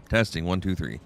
Testing 1 2 3.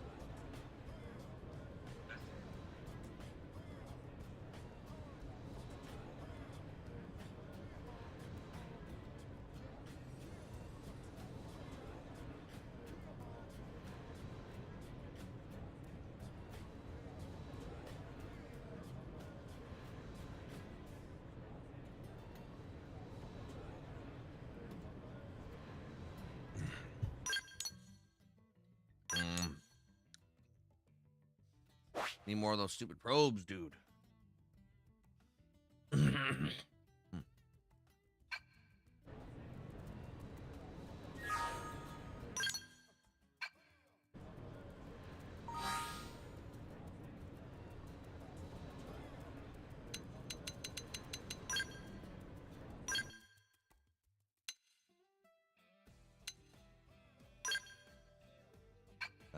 Need more of those stupid probes, dude.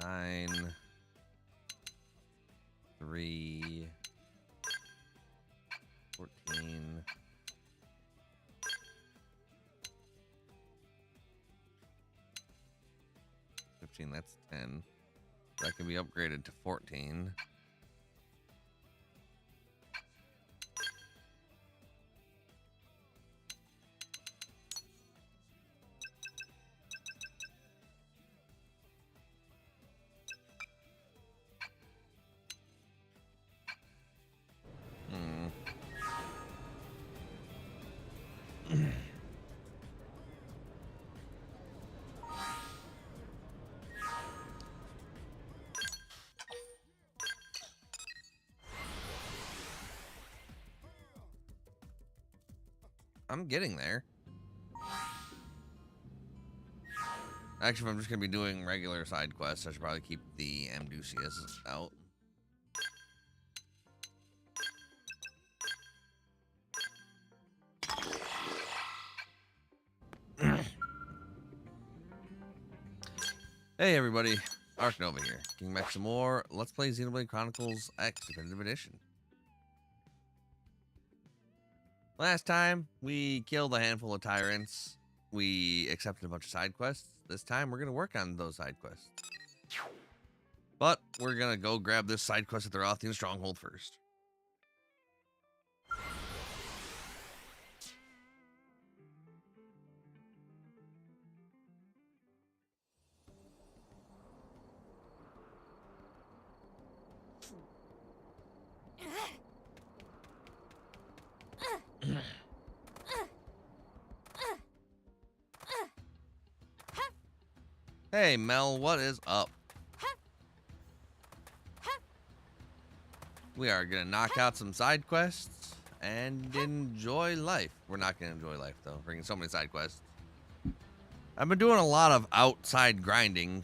Nine, 3, 14. That's 10. That can be upgraded to 14. I'm getting there. Actually, if I'm just going to be doing regular side quests, I should probably keep the Amdusias out. Hey everybody, Arknova here. Getting back some more Let's Play Xenoblade Chronicles X Definitive Edition. Last time, we killed a handful of tyrants. We accepted a bunch of side quests. This time, we're going to work on those side quests. But, we're going to go grab this side quest at the Rothian Stronghold first. Hey Mel, what is up? We are gonna knock out some side quests and enjoy life. We're not gonna enjoy life though, bringing so many side quests. I've been doing a lot of outside grinding.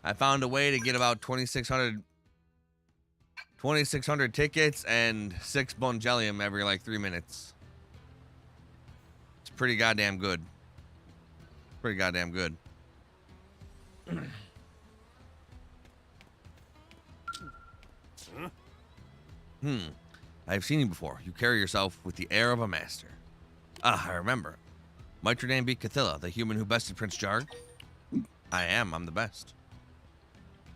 I found a way to get about 2,600 tickets and 6 Bongelium every like 3 minutes. It's pretty goddamn good. Pretty goddamn good. I've seen you before. You carry yourself with the air of a master. Ah, I remember. Might your name be Cathilla, the human who bested Prince Jarg? I'm the best.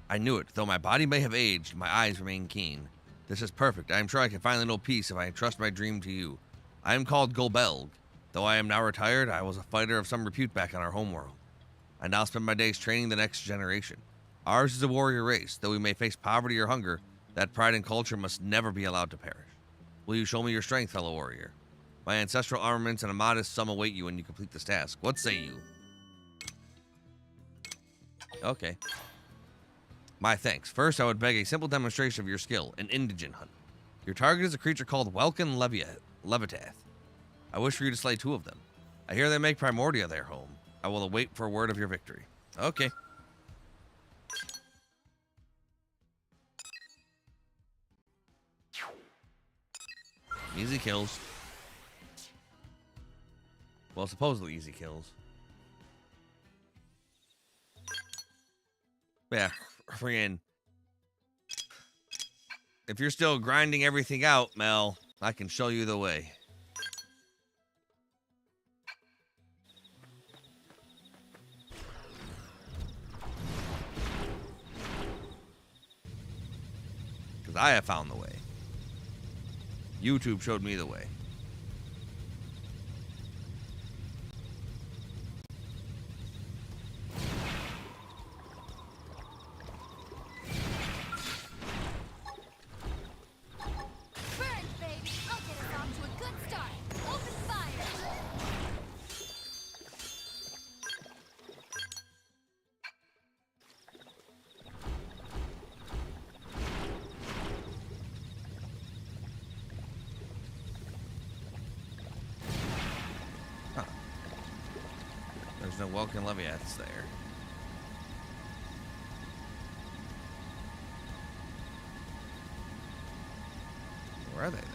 I knew it. Though my body may have aged, my eyes remain keen. This is perfect. I am sure I can finally know peace if I entrust my dream to you. I am called Golbelg. Though I am now retired, I was a fighter of some repute back on our homeworld. I now spend my days training the next generation. Ours is a warrior race. Though we may face poverty or hunger, that pride and culture must never be allowed to perish. Will you show me your strength, fellow warrior? My ancestral armaments and a modest sum await you when you complete this task. What say you? Okay. My thanks. First, I would beg a simple demonstration of your skill, an indigent hunt. Your target is a creature called Welkin Levitath. I wish for you to slay 2 of them. I hear they make Primordia their home. I will await for word of your victory. Okay. Easy kills. Well, supposedly easy kills. Yeah, friggin'. If you're still grinding everything out, Mel, I can show you the way. I have found the way. YouTube showed me the way. There's no Welkin Leviaths there. Where are they then?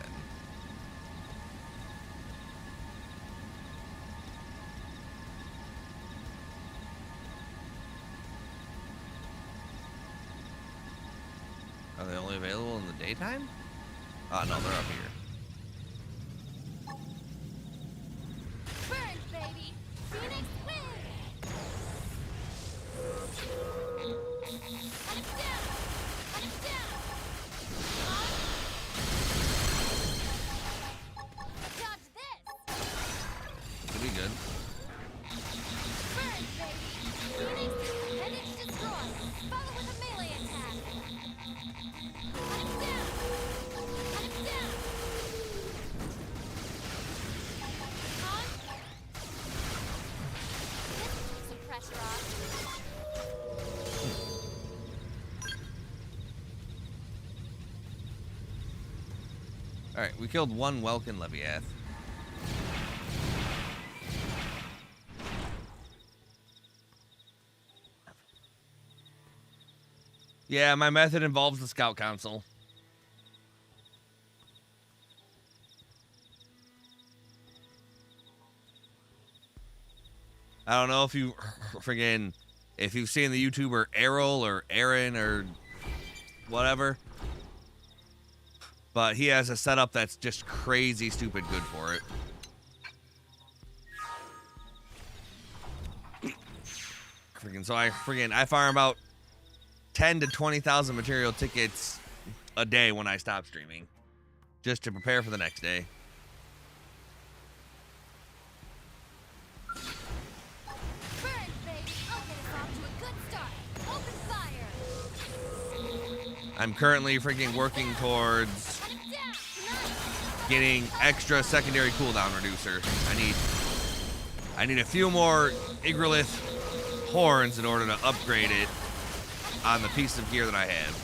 Are they only available in the daytime? Oh no, they're up here. Alright, we killed one Welkin Leviath. Yeah, my method involves the Scout Council. I don't know if you if you've seen the YouTuber Errol or Aaron or whatever, but he has a setup that's just crazy stupid good for it. So I farm about 10 to 20,000 material tickets a day when I stop streaming, just to prepare for the next day. I'm currently working towards getting extra secondary cooldown reducer. I need a few more Igrolith horns in order to upgrade it on the piece of gear that I have.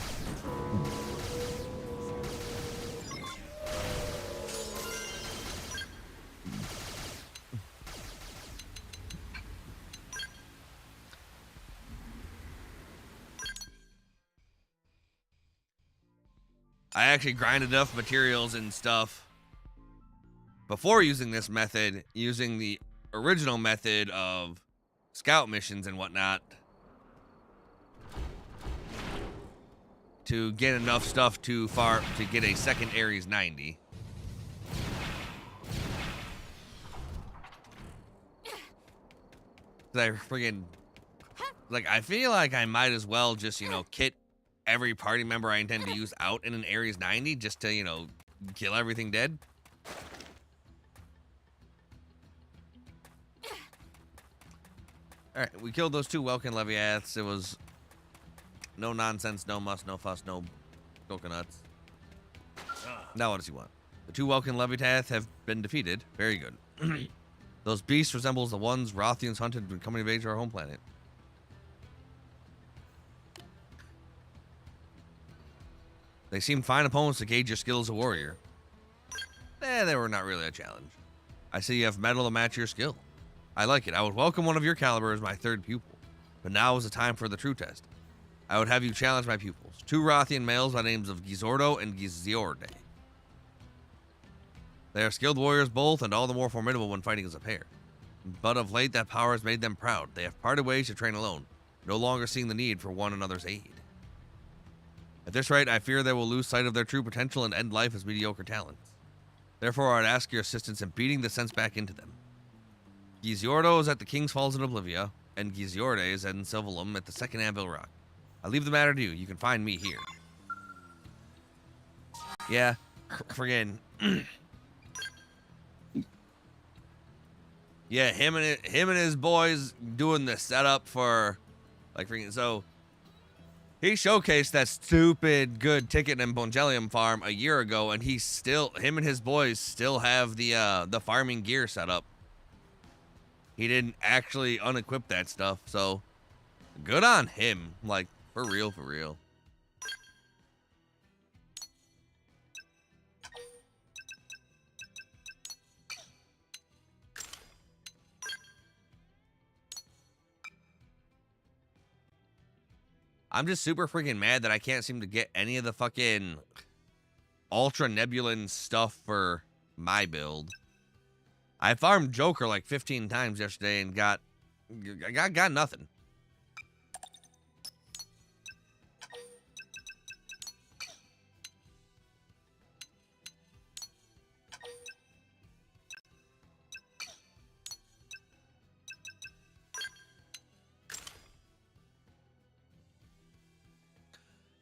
I actually grinded enough materials and stuff before using this method, using the original method of scout missions and whatnot, to get enough stuff to get a second Ares 90. I I feel like I might as well just, kit every party member I intend to use out in an Ares 90 just to, kill everything dead. Alright, we killed those two Welkin Leviaths. It was no nonsense, no muss, no fuss, no coconuts. Now what does he want? The two Welkin Leviaths have been defeated. Very good. Those beasts resemble the ones Rothians hunted when coming of age to our home planet. They seemed fine opponents to gauge your skill as a warrior. They were not really a challenge. I see you have metal to match your skill. I like it. I would welcome one of your caliber as my third pupil. But now is the time for the true test. I would have you challenge my pupils. Two Rothian males by names of Gizordo and Giziorde. They are skilled warriors both, and all the more formidable when fighting as a pair. But of late, that power has made them proud. They have parted ways to train alone, no longer seeing the need for one another's aid. At this rate, I fear they will lose sight of their true potential and end life as mediocre talents. Therefore, I'd ask your assistance in beating the sense back into them. Giziordo is at the King's Falls in Oblivia, and Giziorde is in Silvalum at the Second Anvil Rock. I leave the matter to you. You can find me here. Yeah, friggin'. Yeah, him and his boys doing the setup for, like, freaking. So he showcased that stupid good ticket and Bongelium farm a year ago, and him and his boys still have the farming gear set up. He didn't actually unequip that stuff, so good on him. Like, for real, for real. I'm just super freaking mad that I can't seem to get any of the fucking Ultra Nebulan stuff for my build. I farmed Joker like 15 times yesterday and got nothing.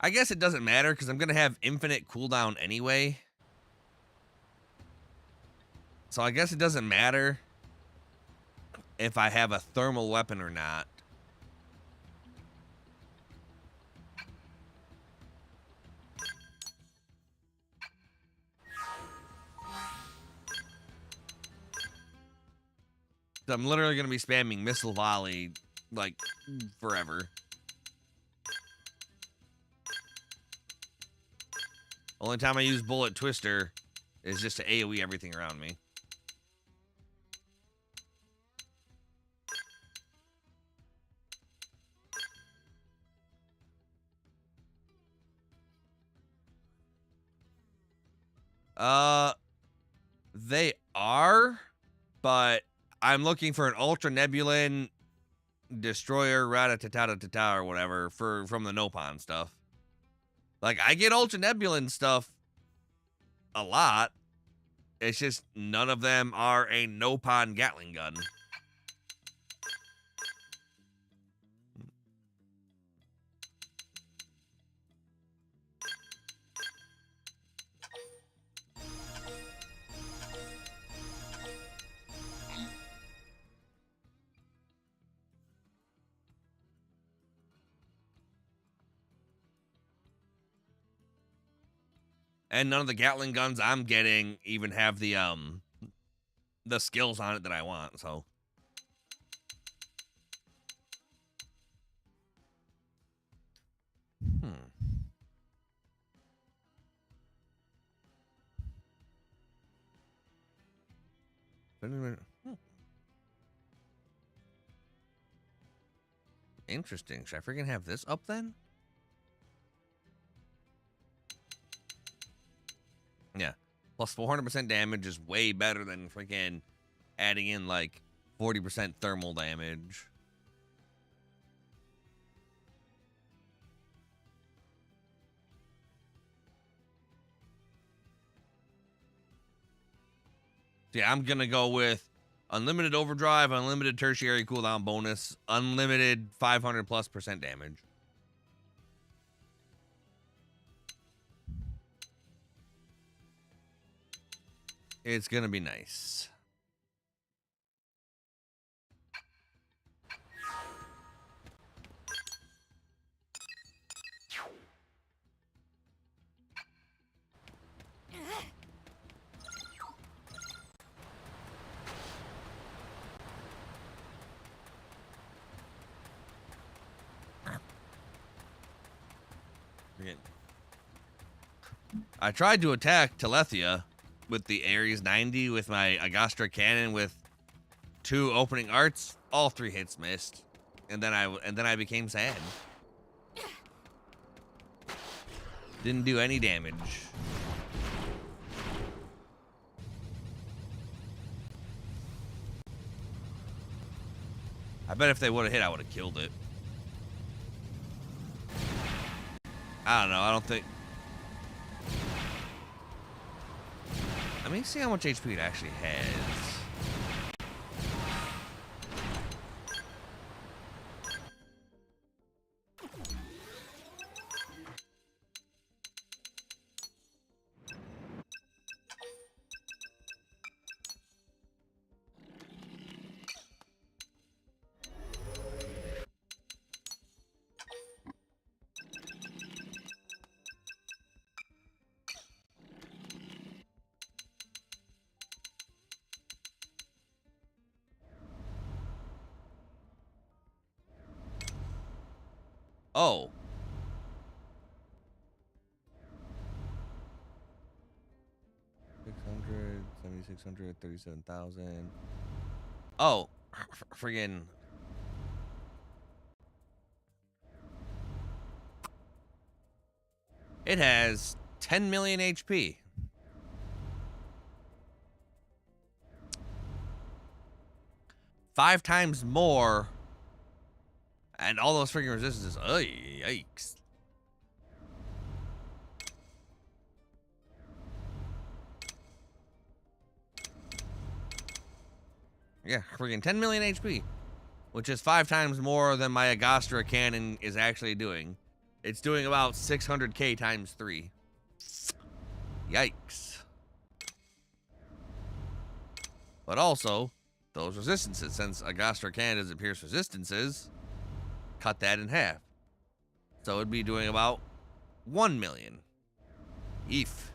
I guess it doesn't matter because I'm going to have infinite cooldown anyway. So I guess it doesn't matter if I have a thermal weapon or not. So I'm literally going to be spamming Missile Volley, like, forever. Only time I use Bullet Twister is just to AoE everything around me. They are, but I'm looking for an Ultra Nebulan Destroyer Ratatatata or whatever from the Nopon stuff. Like, I get Ultra Nebulan stuff a lot. It's just none of them are a Nopon Gatling gun. And none of the Gatling guns I'm getting even have the skills on it that I want, so. Interesting. Should I freaking have this up then? Yeah. Plus 400% damage is way better than freaking adding in like 40% thermal damage. So yeah, I'm going to go with unlimited overdrive, unlimited tertiary cooldown bonus, unlimited 500+% damage. It's going to be nice. I tried to attack Telethia with the Ares 90 with my Agastra cannon with 2 opening arts. All 3 hits missed, and then I became sad. Didn't do any damage. I bet if they would have hit, I would have killed it. I don't know. I don't think. Let me see how much HP it actually has. Oh. $600, $7,600, $37,000. Oh, friggin'. It has 10 million HP. Five times more. And all those freaking resistances. Oh, yikes. Yeah, freaking 10 million HP. Which is 5 times more than my Agostra cannon is actually doing. It's doing about 600k times 3. Yikes. But also, those resistances, since Agostra cannon doesn't pierce resistances, cut that in half. So it'd be doing about 1 million. Eef.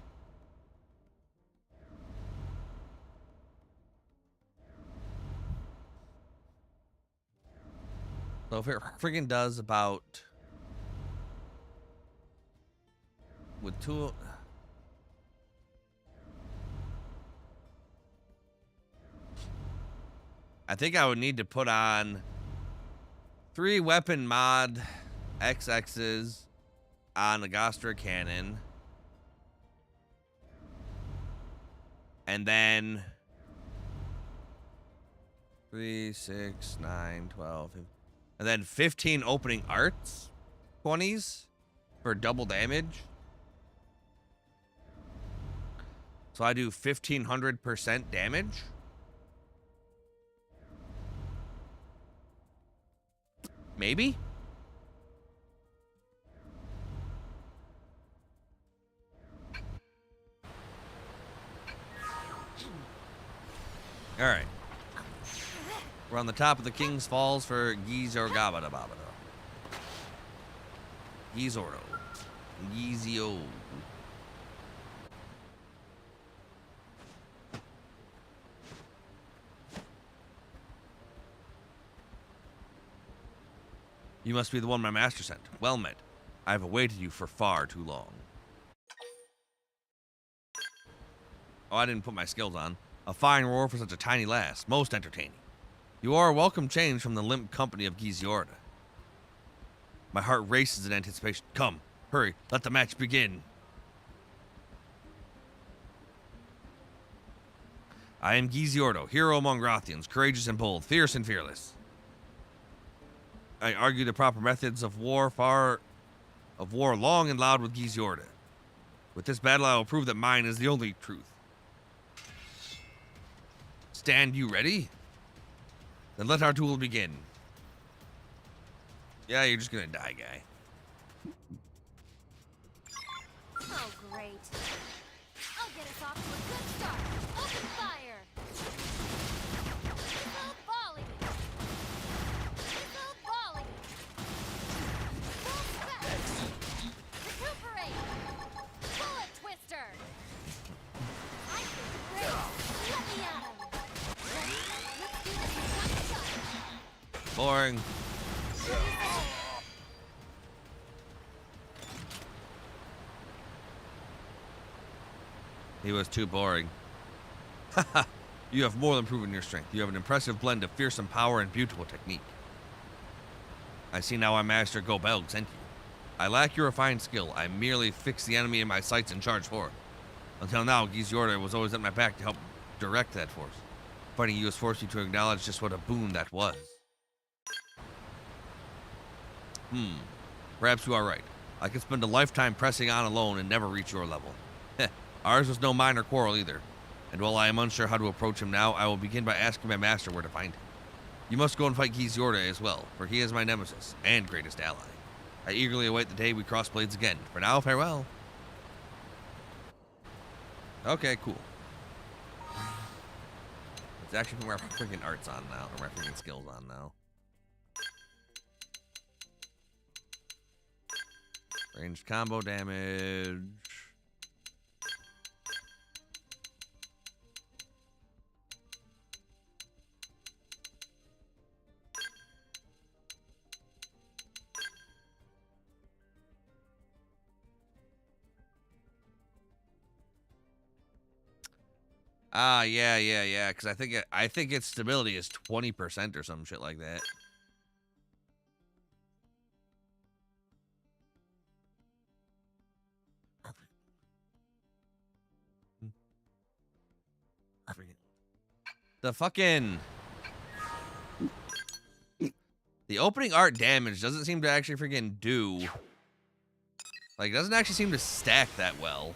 So if it friggin' does about... With two... I think I would need to put on 3 weapon mod XXs on the Agostra cannon. And then 3, 6, 9, 12, 15, and then 15 opening arts 20s for double damage. So I do 1500% damage. Maybe? Alright. We're on the top of the King's Falls for Gizorgabada Babada. Gizordo. Gizio. You must be the one my master sent. Well met. I have awaited you for far too long. Oh, I didn't put my skills on. A fine roar for such a tiny lass. Most entertaining. You are a welcome change from the limp company of Giziorda. My heart races in anticipation. Come, hurry, let the match begin. I am Giziordo, hero among Rothians, courageous and bold, fierce and fearless. I argue the proper methods of war long and loud with Giziorda. With this battle, I will prove that mine is the only truth. Stand you ready? Then let our duel begin. Yeah, you're just gonna die, guy. Oh, great. I'll get us off to a good start. Open fire! Missile volley! Missile volley! Full spec! Recuperate! Bullet twister! I think great! Let me at him! Ready? Let's do this in one shot! Boring. He was too boring. Haha, you have more than proven your strength. You have an impressive blend of fearsome power and beautiful technique. I see now why Master Gobelg sent you. I lack your refined skill. I merely fix the enemy in my sights and charge forward. Until now, Giziorda was always at my back to help direct that force. Fighting you has forced you to acknowledge just what a boon that was. Perhaps you are right. I could spend a lifetime pressing on alone and never reach your level. Heh, ours was no minor quarrel either. And while I am unsure how to approach him now, I will begin by asking my master where to find him. You must go and fight Giziorda as well, for he is my nemesis and greatest ally. I eagerly await the day we cross blades again. For now, farewell. Okay, cool. Let's actually put my freaking arts on now, or my freaking skills on now. Ranged combo damage. Ah, yeah. Because I think its stability is 20% or some shit like that. The fucking the opening art damage doesn't seem to actually freaking do. Like, it doesn't actually seem to stack that well.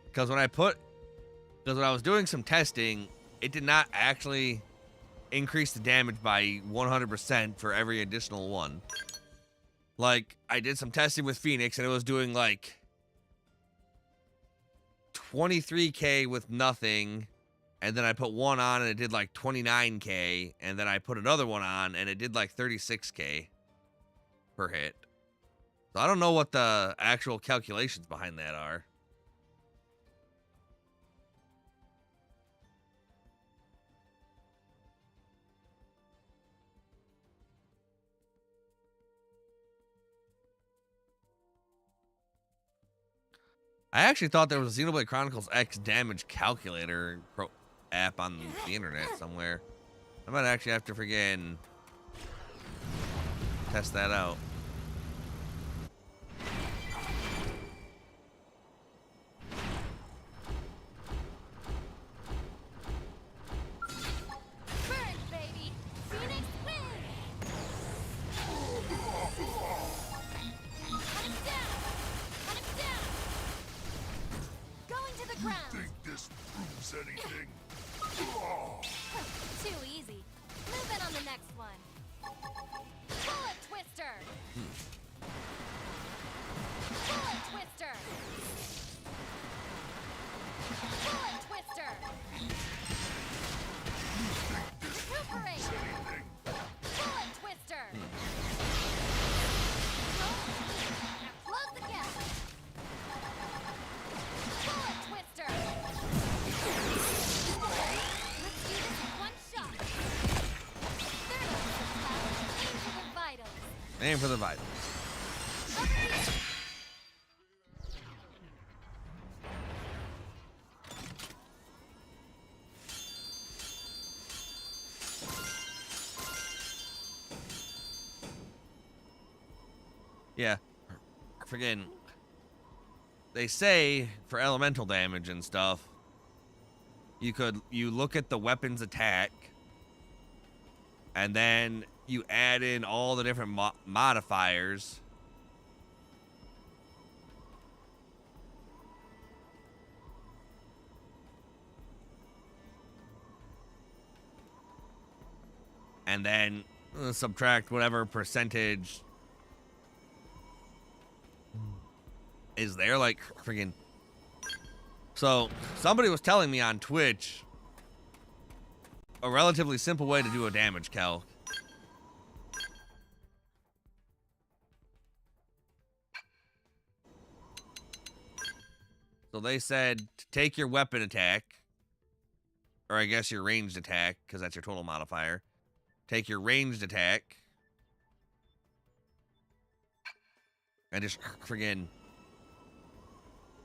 Because when I was doing some testing, it did not actually increase the damage by 100% for every additional one. Like, I did some testing with Phoenix, and it was doing, like, 23k with nothing, and then I put one on, and it did, like, 29k, and then I put another one on, and it did, like, 36k per hit. So I don't know what the actual calculations behind that are. I actually thought there was a Xenoblade Chronicles X damage calculator app on the internet somewhere. I might actually have to friggin' test that out. Burn, baby! Phoenix wins! Cut him down! Cut him down! Going to the ground! Think this proves anything? Too easy. Move in on the next one. Bullet Twister! Bullet Twister! Bullet Twister! Recuperate! Bullet Twister! Now close the gap! Bullet Twister! Let's do this in one shot! Third aim for the vitals! Aim for the vitals. Over here! Yeah. Friggin'. They say for elemental damage and stuff, you look at the weapon's attack, and then you add in all the different modifiers. And then subtract whatever percentage is there, like, friggin'. So, somebody was telling me on Twitch a relatively simple way to do a damage calc. So they said to take your weapon attack, or I guess your ranged attack, because that's your total modifier. Take your ranged attack and just friggin'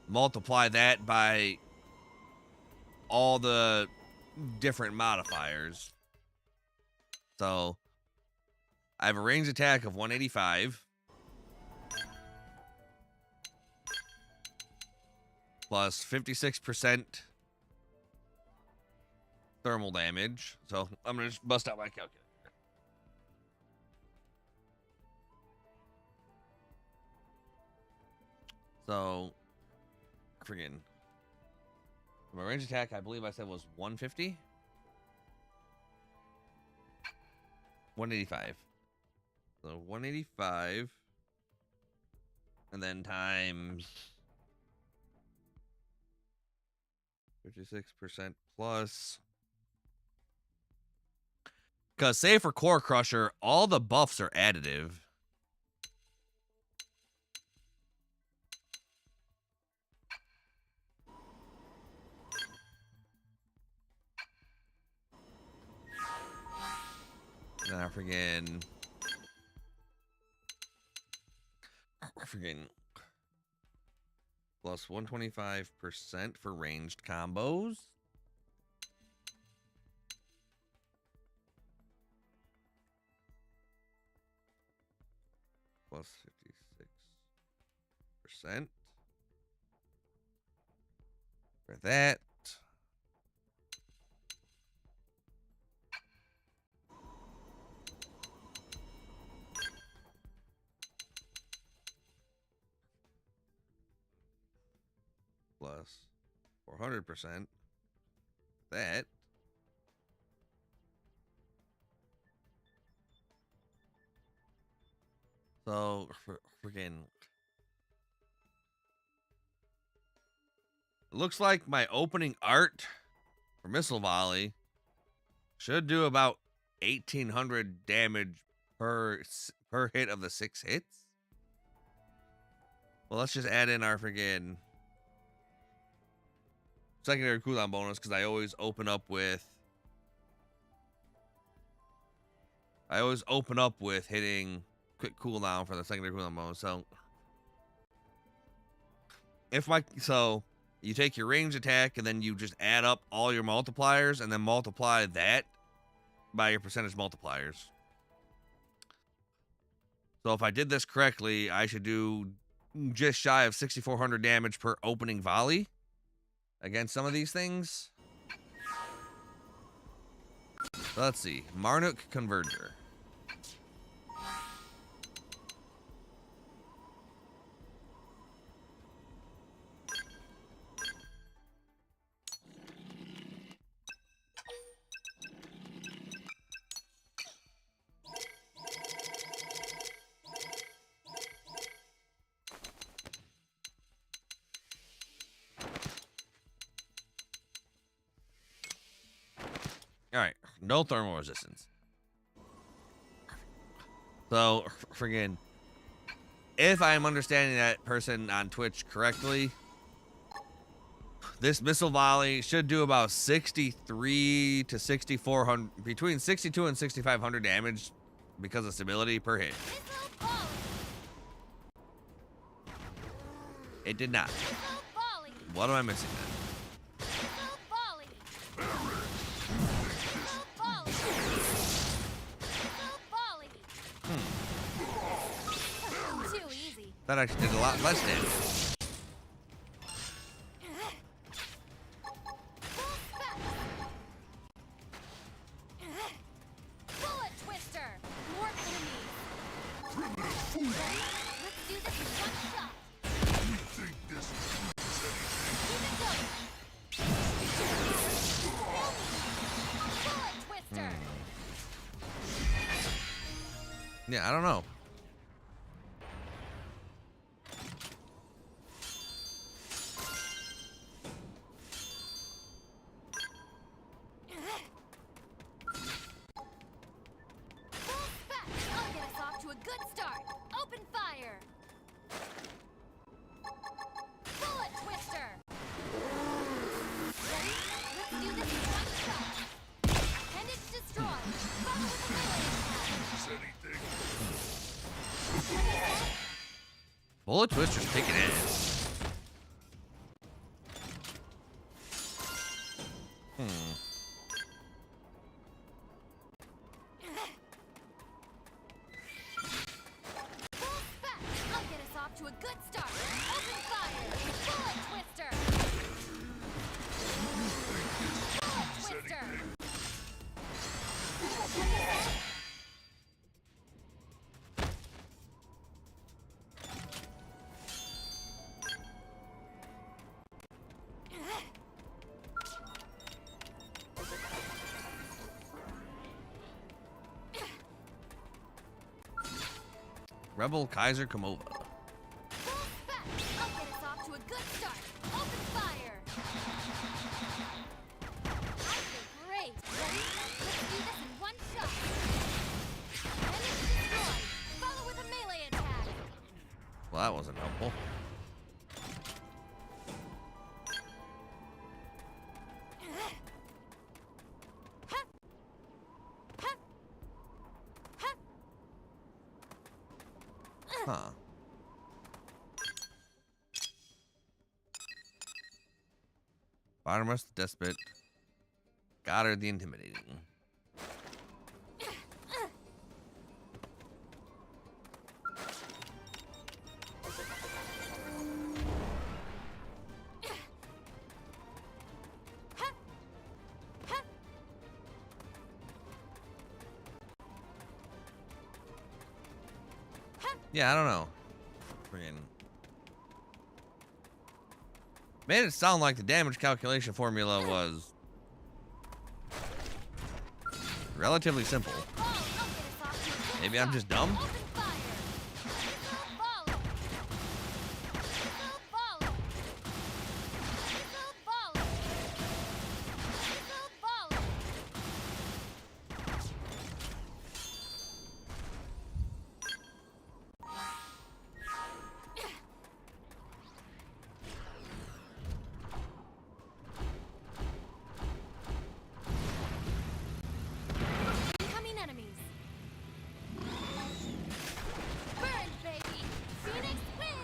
multiply that by all the different modifiers. So I have a ranged attack of 185 plus 56% thermal damage. So I'm gonna just bust out my calculator. So friggin' my range attack, I believe I said was 150? 185. So 185. And then times 56% plus. Because say for Core Crusher, all the buffs are additive. Now friggin' Plus 125% for ranged combos. Plus 56% for that. Plus 400% that. So freaking looks like my opening art for missile volley should do about 1800 damage per hit of the 6 hits. Well, let's just add in our freaking secondary cooldown bonus, because I always open up with hitting quick cooldown for the secondary cooldown bonus. So you take your range attack and then you just add up all your multipliers and then multiply that by your percentage multipliers. So if I did this correctly, I should do just shy of 6,400 damage per opening volley against some of these things. So let's see. Marnuk Converger. All right, no thermal resistance. So, friggin', if I'm understanding that person on Twitch correctly, this missile volley should do about 63 to 6,400, between 62 and 6,500 damage because of stability per hit. Missile volley. It did not. Missile volley. What am I missing then? Missile volley. Missile volley. Missile volley. Too easy. That actually did a lot less damage. Bullet twister. More enemies. Let's do this in one shot. You think this proves anything? Keep it going. Bullet twister. Yeah, I don't know. Full spec. I'll get us off to a good start. Open fire. Bullet twister. Ready? Let's do this in one shot. Appendage destroyed. Follow with a melee attack. Proves anything? Bullet Twister's kicking ass. Full spec. I'll get us off to a good start. Open fire. Bullet twister. Bullet twister. Rebel Kaiser Komova. Full spec. I'll get us off to a good start. Open fire. I feel great. Ready? Let's do this in one shot. Appendage destroyed. Follow with a melee attack. Well, that wasn't helpful. Huh. Bottomless the Despot. Goddard the Intimidating. Yeah, I don't know. Friggin' made it sound like the damage calculation formula was relatively simple. Maybe I'm just dumb? Incoming enemies. Burn, baby. Phoenix win.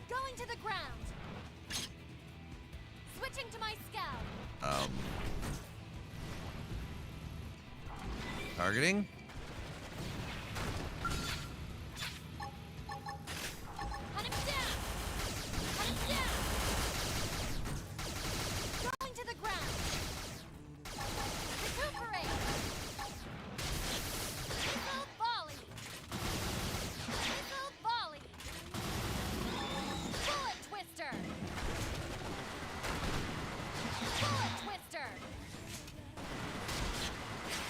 Going to the ground. Switching to my scout. Targeting? Hunt him down. Hunt him down. Going to the ground. Recuperate. Missile volley. Missile volley. Bullet twister. Bullet twister.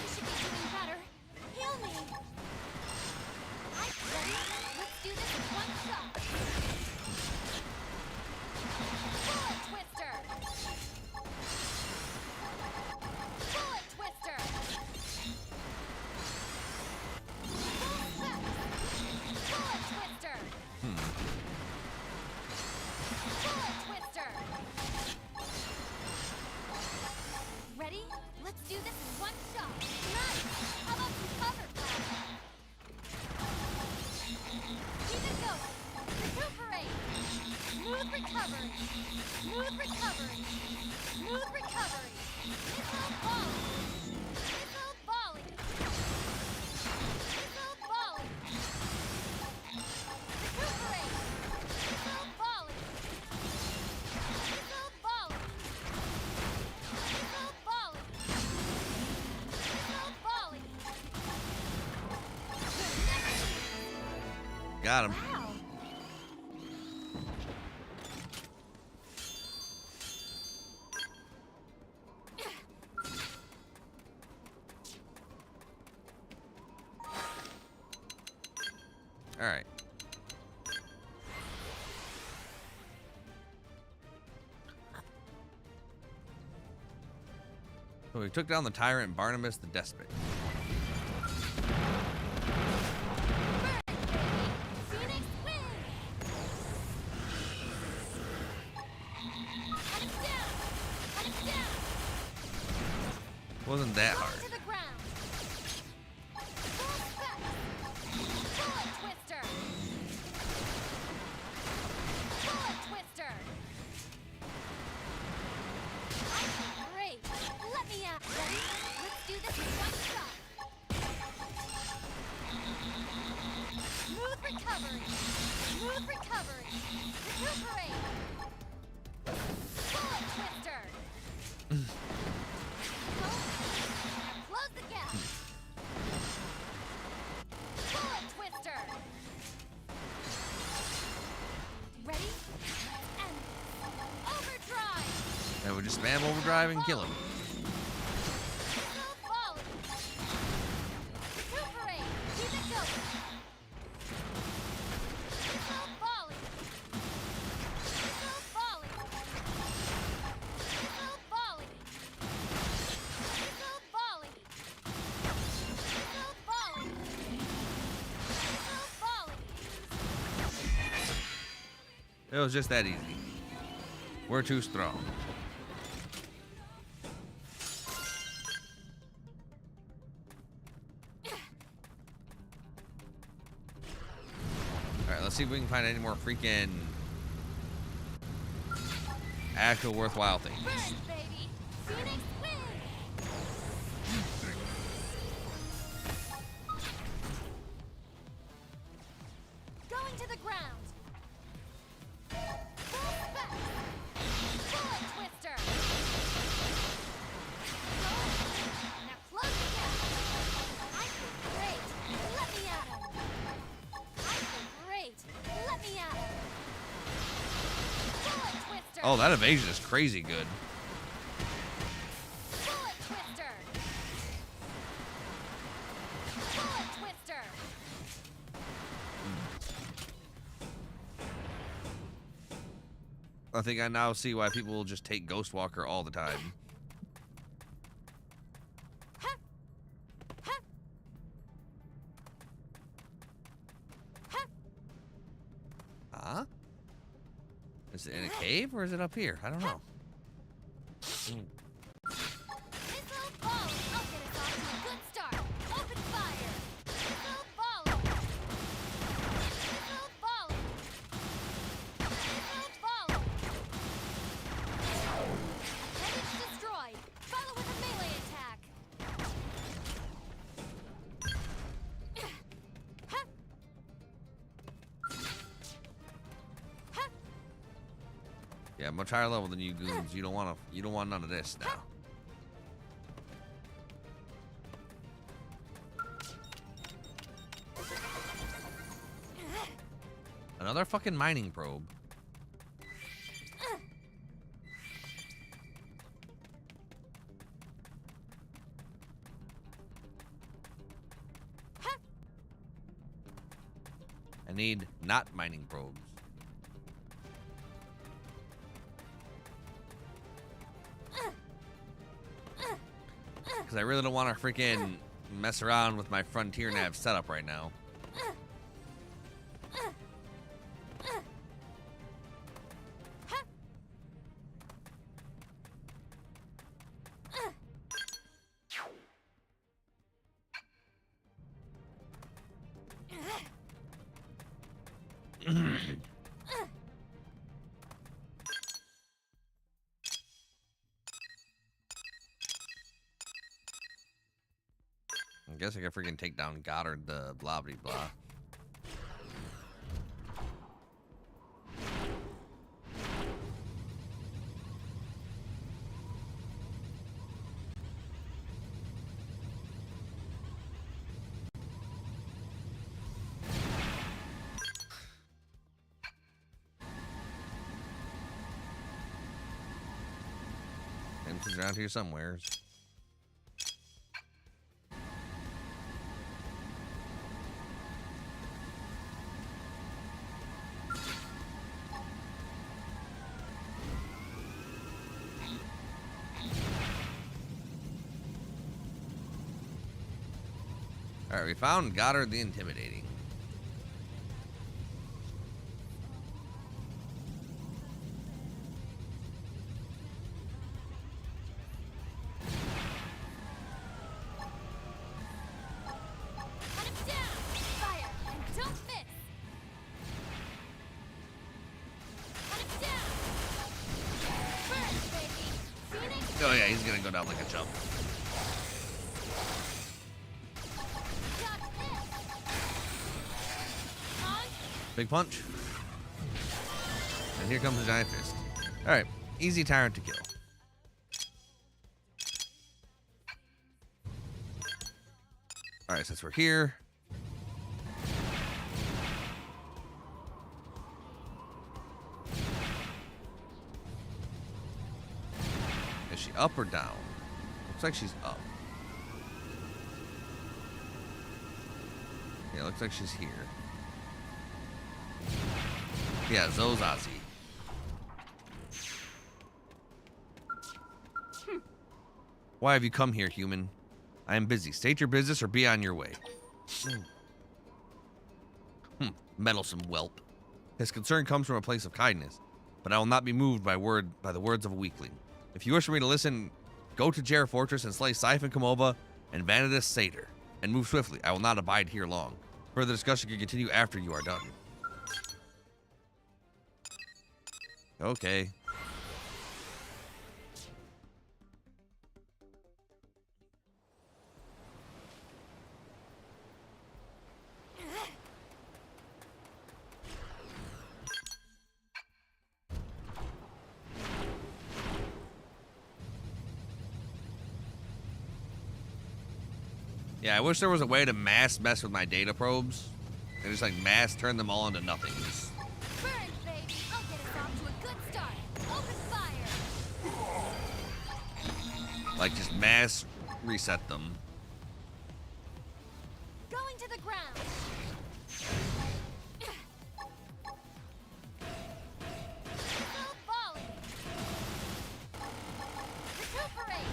You should be doing better. Heal me. I'm ready. Let's do this in one shot. Bullet twister. Bullet twister. Bullet twister. Bullet twister. Ready? Let's do this in one shot. Nice. How about some cover fire? Keep it going. Recuperate. Smooth recovery. Smooth recovery. Smooth recovery. Missile volley. Missile volley. Missile volley. Recuperate. Missile volley. Missile volley. Missile volley. Missile volley. Got him. Wow. All right. So we took down the tyrant Barnabas the Despot. Phoenix win! Hunt him down! Hunt him down! Wasn't that Fall hard. to the ground! Full spec! Bullet twister! Bullet twister! I'm great! Let me out! Ready? Let's do this in one shot! Smooth recovery! Smooth recovery! Recuperate! Bullet twister! Close the gap! Bullet twister! Ready? And overdrive! And we just spam overdrive and kill him. Missile volley! Recuperate! Keep it going! Missile volley! Missile volley! Missile volley! Missile volley! Missile volley! Missile volley! It was just that easy. We're too strong. see if we can find any more freaking actual worthwhile things. Burn, baby! Phoenix wins! Going to the ground! Full spec! Bullet twister! Now close the gap! I feel great! Let me at him! I feel great! Let me at him! Bullet twister! Oh, that evasion is crazy good. Bullet twister! Bullet twister! I think I now see why people will just take Ghostwalker all the time. Ha! Ha! Ha! Huh? Is it in a cave or is it up here? I don't know. Missile volley! I'll get us off to a good start! Open fire! Missile volley! Missile volley! Missile volley! Appendage destroyed! Follow with a melee attack! Ha! Ha! Yeah, much higher level than you goons. You don't want none of this now. Another fucking mining probe. I need not mining probes. Because I really don't want to freaking mess around with my Frontier Nav setup right now. I guess I can freaking take down Goddard the blah blah blah. He's around here somewhere. All right, we found Goddard the Intimidating. Cut him down! Fire! And don't miss! Cut him down! Burn, baby! Phoenix Oh yeah, he's gonna go down like a jump. got this! Punch! Big punch. And here comes the giant fist. All right, easy tyrant to kill. All right, since we're here. Is she up or down? Looks like she's up. Yeah, looks like she's here. Yeah, Zozazi. Why have you come here, human? I am busy. State your business or be on your way. Meddlesome whelp. His concern comes from a place of kindness, but I will not be moved by the words of a weakling. If you wish for me to listen, go to Jarrah Fortress and slay Siphon Kamova and Vanidus Satyr, and move swiftly. I will not abide here long. Further discussion can continue after you are done. Okay. Yeah, I wish there was a way to mass mess with my data probes. And just like mass turn them all into nothing. Just Burn, baby! I'll get us off to a good start. Open fire! like just mass reset them. Going to the ground. Full volley. Recuperate.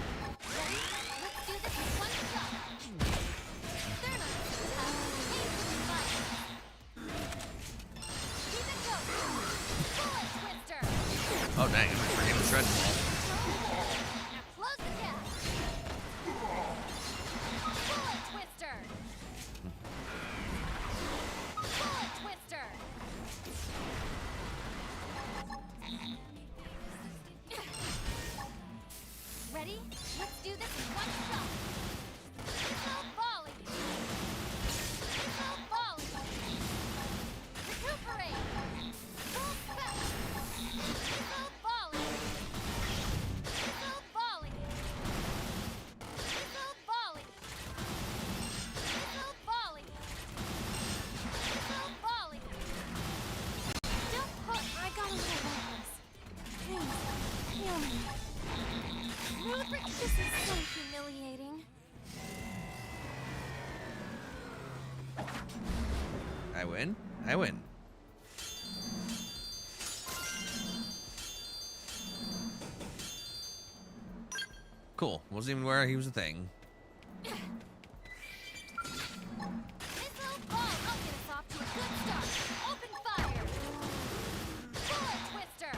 Ready? Let's do this in one shot. They're not so tough. Easily fight. Keep it going. Bullet twister. Oh dang, I'm forgetting the shred ball. Now close the gap. Bullet twister. Bullet twister. Ready? Let's do this in one shot. Full volley. Full volley. Recuperate. Full spec. Full volley. Full volley. Full volley. Full volley. Full volley. Don't push. I got a little reckless. Please, heal me. Rupert, this is so humiliating. I win. I win. Cool. Wasn't even aware he was a thing. Missile ball, I'll get us off to a good start. Open fire. Bullet twister.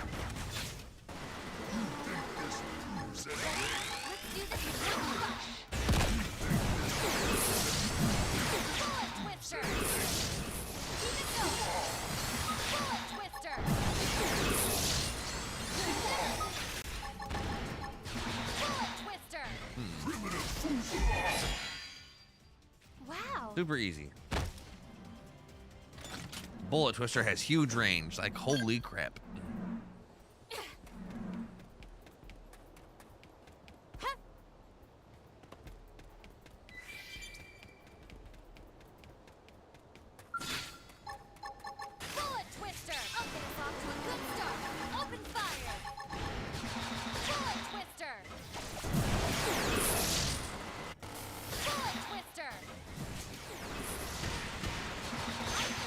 Let's do this in one shot. Bullet twister. Keep it going. Bullet twister. Bullet twister. Wow. Super easy. Bullet Twister has huge range. Like, holy crap. Bullet twister. I'll get us off to a good start. Open fire. Bullet twister. Bullet twister.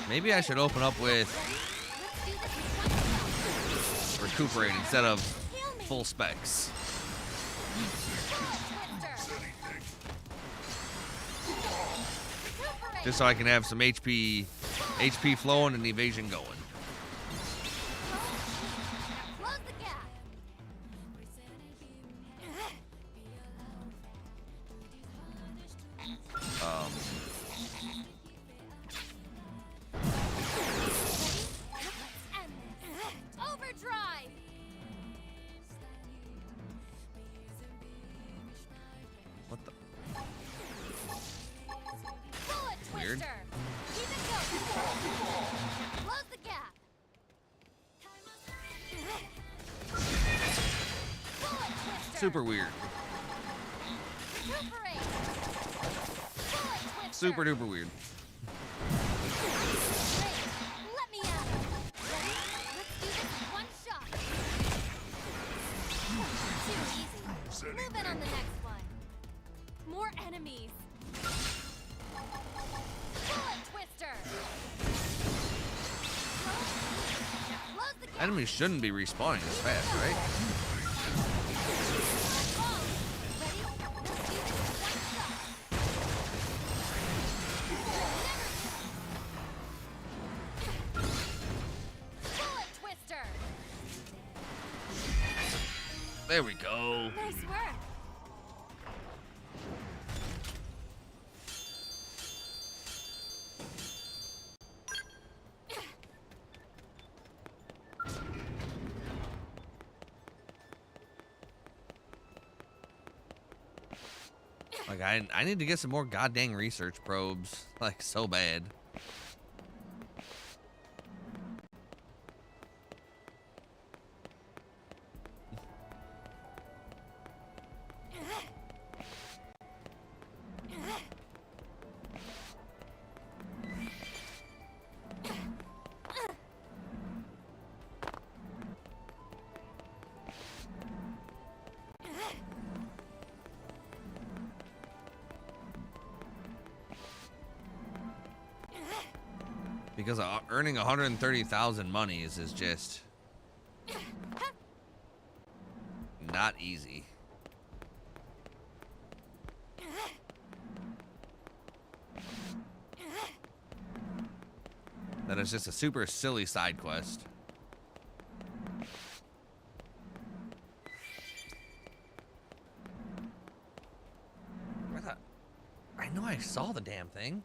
Maybe I should open up with Ready? Let's do this in one shot. Recuperate instead of Heal me. full specs. Bullet twister. Recuperate. Just so I can have some HP flowing and evasion going. Now close the gap. Overdrive. What the? Bullet Weird. twister. Keep it going. Now close the gap. Bullet twister. Super weird. Recuperate. Bullet twister. Super duper weird. Great. Let me at him. Ready? Let's do this in one shot. Too easy. Move in on the next one. More enemies. Bullet twister. Now close the gap. Enemies shouldn't be respawning this fast, right? Ready? Let's do this in one shot. Bullet twister. There we go. Nice work. Like, I need to get some more goddamn research probes. Like, so bad. Because earning 130,000 monies is just not easy. That is just a super silly side quest. I know I saw the damn thing.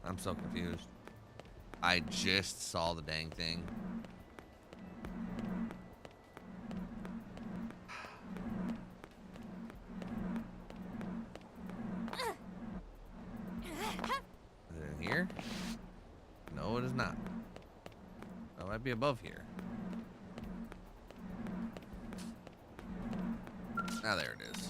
I'm so confused. I just saw the dang thing. Is it in here? No, it is not. It might be above here. Ah, there it is.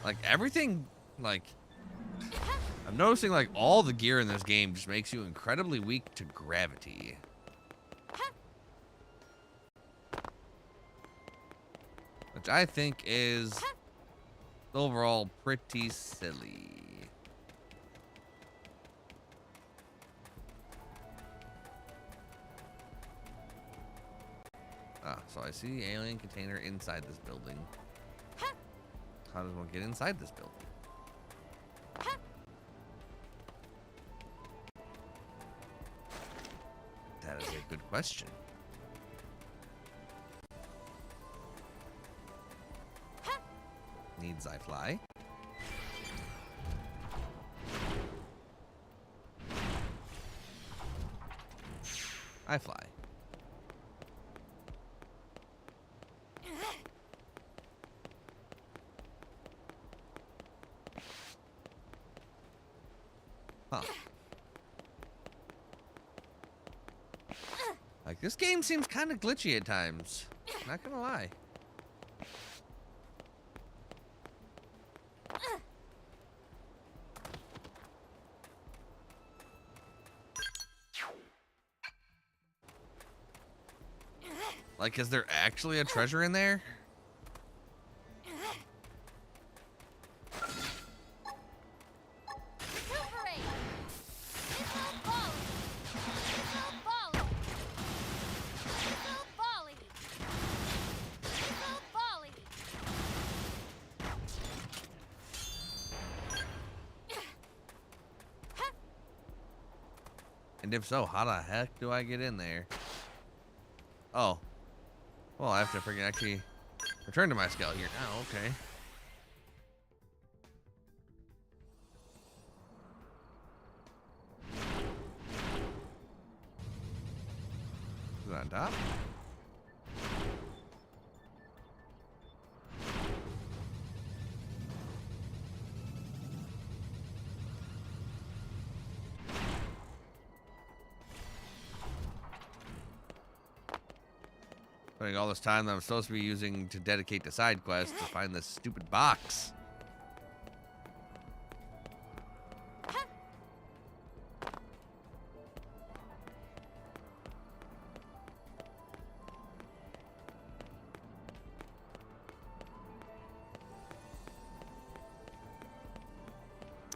Like, everything, like, I'm noticing, like, all the gear in this game just makes you incredibly weak to gravity. Which I think is overall pretty silly. Ah, so I see the alien container inside this building. How does one get inside this building? That is a good question. Needs I fly? I fly. Huh. Like, this game seems kind of glitchy at times. Not gonna lie. Like, is there actually a treasure in there? And if so, how the heck do I get in there? Oh. Well, I have to freaking actually return to my skull here now. Okay. Is it on top? Spending all this time that I'm supposed to be using to dedicate to side quests to find this stupid box.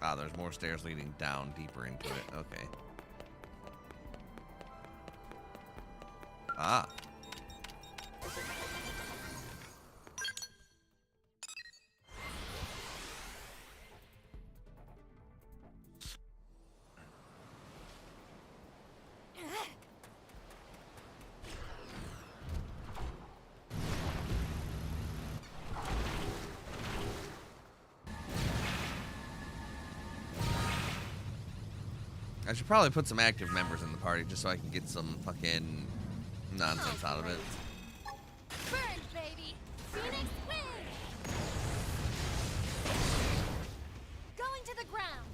Ah, there's more stairs leading down deeper into it. Okay. Ah. I should probably put some active members in the party just so I can get some fucking nonsense out of it. Burn, baby! Phoenix win! Going to the ground!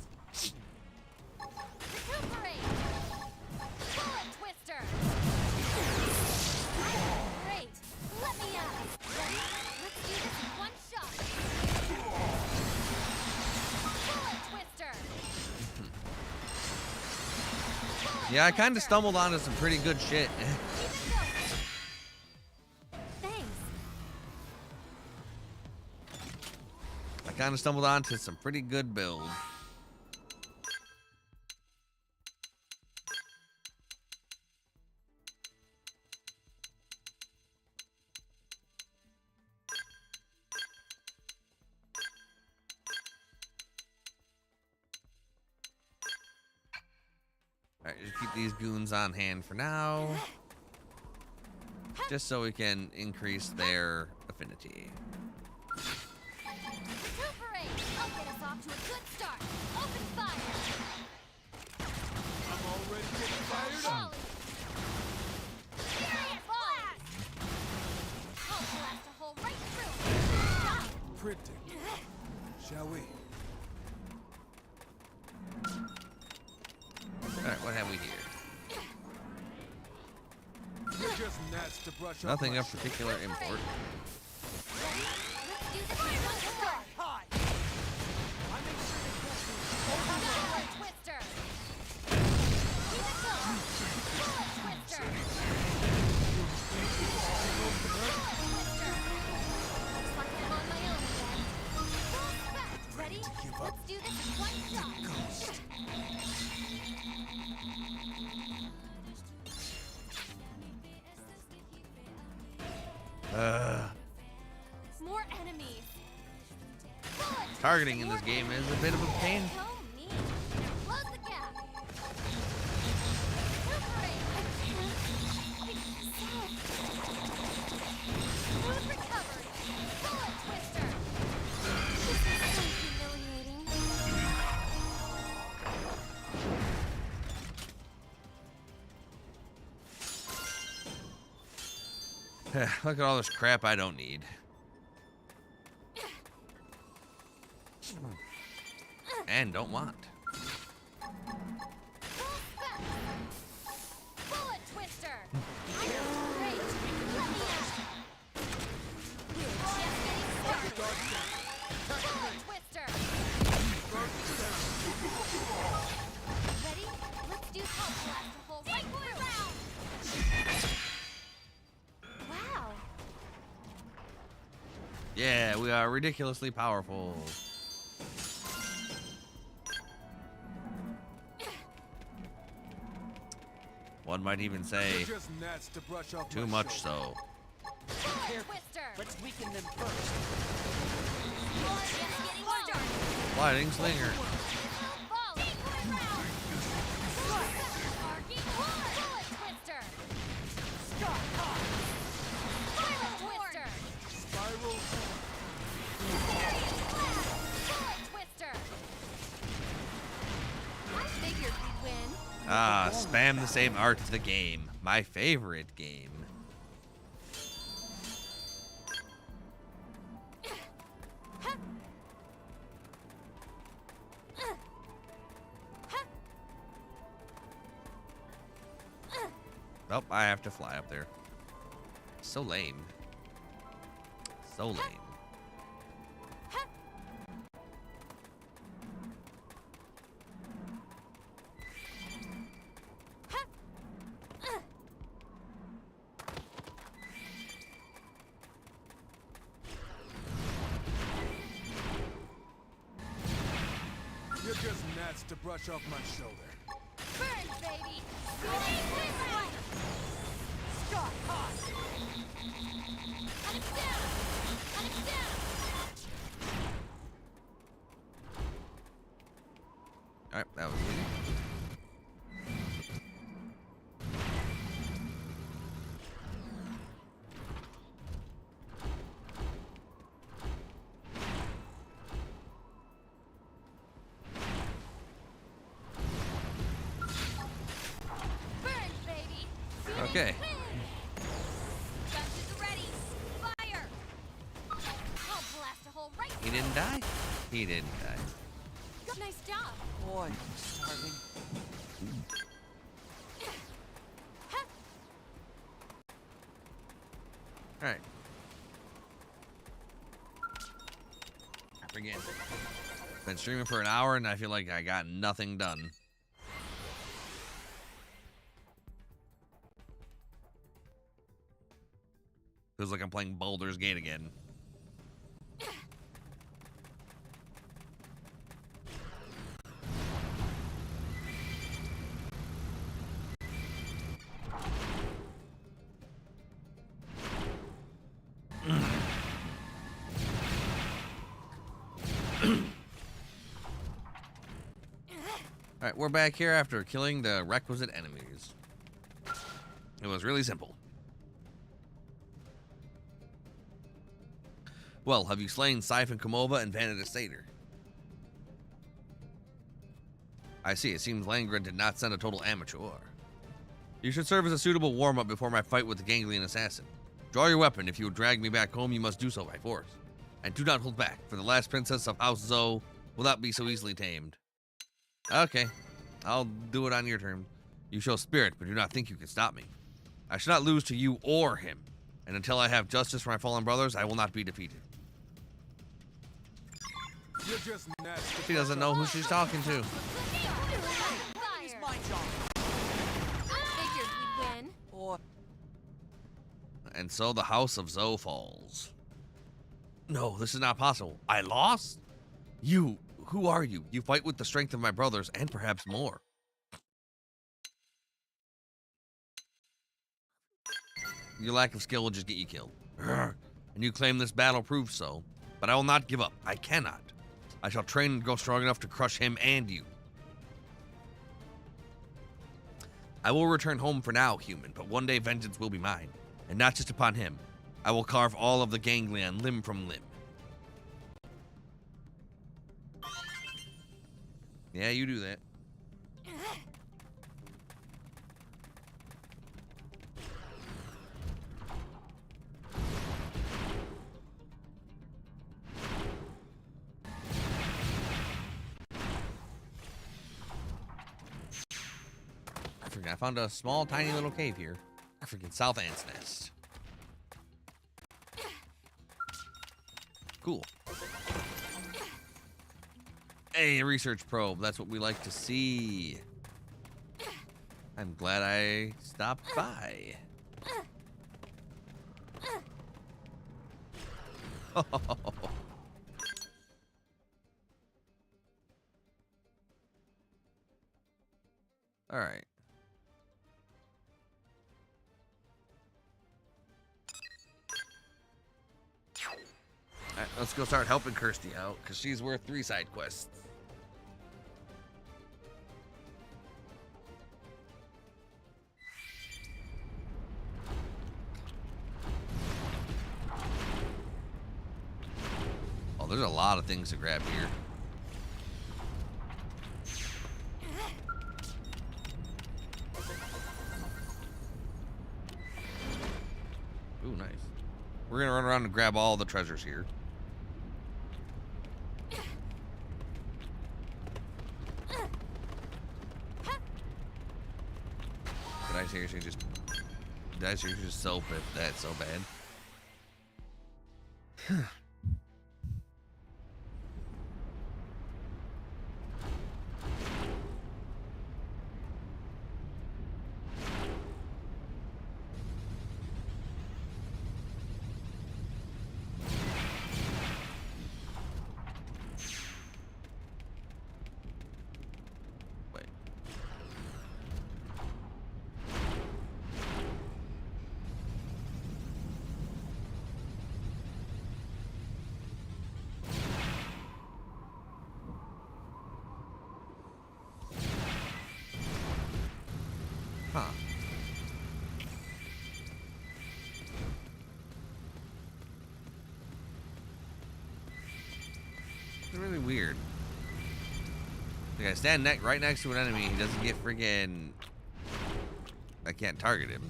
Recuperate! Bullet twister! Great! Let me out! Ready? Let's do this in one shot! Bullet twister! Yeah, I kind of stumbled onto some pretty good shit. Thanks. I kind of stumbled onto some pretty good builds. Alright, just keep these goons on hand for now. Just so we can increase their affinity. Recuperate! I'll get us off to a good start. Open fire! I'm already getting fired up. Volley! Furious blast! I'll blast a hole right through it. Printing. Shall we? Alright, what have we here? You're just gnats to brush off Nothing my of particular import. Ready? Let's do this in one shot. Bullet twister! Keep it going! Bullet twister! Bullet twister! Looks like I'm on my own again. Full spec! Ready? Let's do this in one shot! More enemies! Bullet Targeting in this game is a bit of a pain. So mean. Close the gap. Recuperate. Smooth recovery. Bullet twister. This is so humiliating. Look at all this crap I don't need. And don't want. Full spec. Bullet twister. Great. Let me out. We're just getting started. Bullet twister. Ready? Let's do pulse blast to hold right through. Wow. Yeah, we are ridiculously powerful. One might even say You're just gnats to brush off too my much shoulder. so. Bullet twister. Let's weaken them first. You're just getting started. Lightning Slinger. Volley. Bullet twister. Spiral twister. Spiral. Bullet twister. I figured we'd win. Ah, spam the same art of the game. My favorite game. Nope, I have to fly up there. So lame. So lame. You're just gnats to brush off my shoulder. Burn, baby. Phoenix win. Got caught. Cut him down. Cut him down. All right, that was easy. Burn, baby. Okay. Guns is ready. Fire. I'll blast a hole right He didn't die? He didn't die. through. Nice job. Boy, I'm starving. All right. Again. Been streaming for an hour and I feel like I got nothing done. Feels like I'm playing Baldur's Gate again. Alright, we're back here after killing the requisite enemies. It was really simple. Well, have you slain Siphon Komova and Vanita Satyr? I see, it seems Langren did not send a total amateur. You should serve as a suitable warm-up before my fight with the Ganglion Assassin. Draw your weapon. If you would drag me back home, you must do so by force. And do not hold back, for the last princess of House Zoe will not be so easily tamed. Okay, I'll do it on your terms. You show spirit, but do not think you can stop me. I should not lose to you or him, and until I have justice for my fallen brothers, I will not be defeated. You're just nasty. She doesn't know who she's talking to. It's Fire. my job. Figured we'd win. Boy, And so the House of Zoe falls. No, this is not possible. I lost? You, who are you? You fight with the strength of my brothers, and perhaps more. Your lack of skill will just get you killed. Urgh. And you claim this battle proves so. But I will not give up. I cannot. I shall train and grow strong enough to crush him and you. I will return home for now, human, but one day vengeance will be mine. And not just upon him. I will carve all of the ganglion limb from limb. Yeah, you do that. I found a small, tiny little cave here. I freaking South Ant's Nest. Cool. Hey, a research probe. That's what we like to see. I'm glad I stopped by. All right. Alright, let's go start helping Kirsty out, because she's worth 3 side quests. Oh, there's a lot of things to grab here. Ooh, nice. We're gonna run around and grab all the treasures here. Did I seriously just self-rip that so bad? Wait. fucking weird. Like I stand right next to an enemy, he doesn't get friggin'. I can't target him.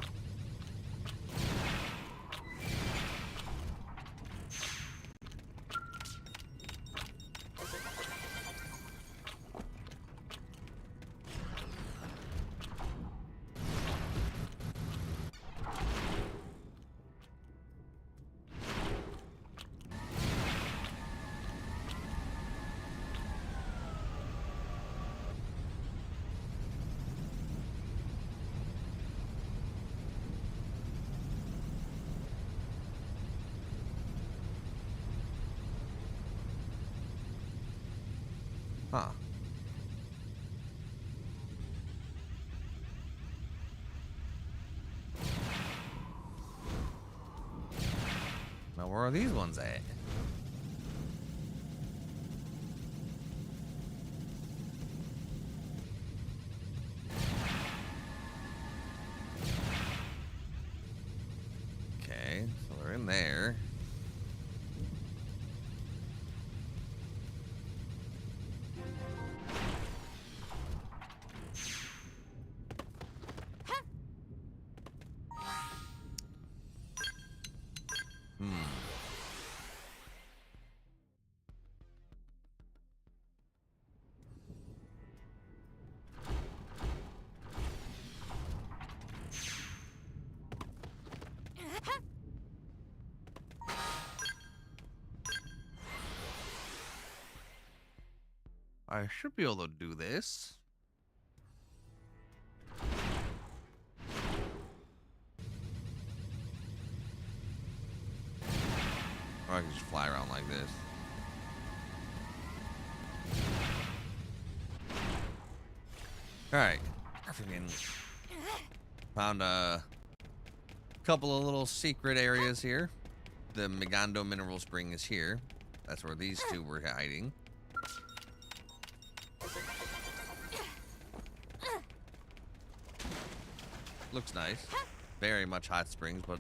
Huh. Now where are these ones at? Okay, so they're in there. I should be able to do this. Or I can just fly around like this. Alright. I freaking found a couple of little secret areas here. The Megando mineral spring is here. That's where these two were hiding. Looks nice. Very much hot springs, but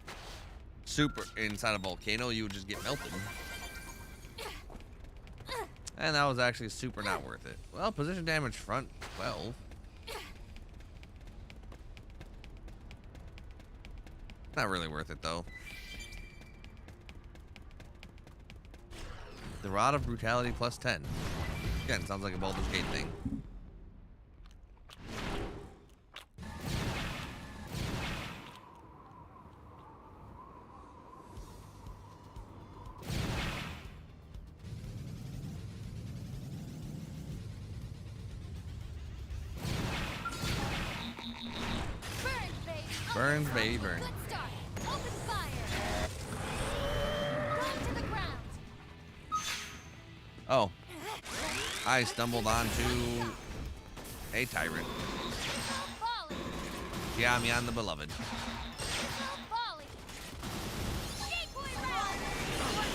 super inside a volcano, you would just get melted. And that was actually super not worth it. Well, position damage front 12. Not really worth it though. The Rod of Brutality plus 10. Again, sounds like a Baldur's Gate thing. Burns, baby, burn. Good start. Open fire. Going to the ground. Oh. I stumbled onto a tyrant. Volley. Yamian the Beloved. Volley. Gateway round. Bullet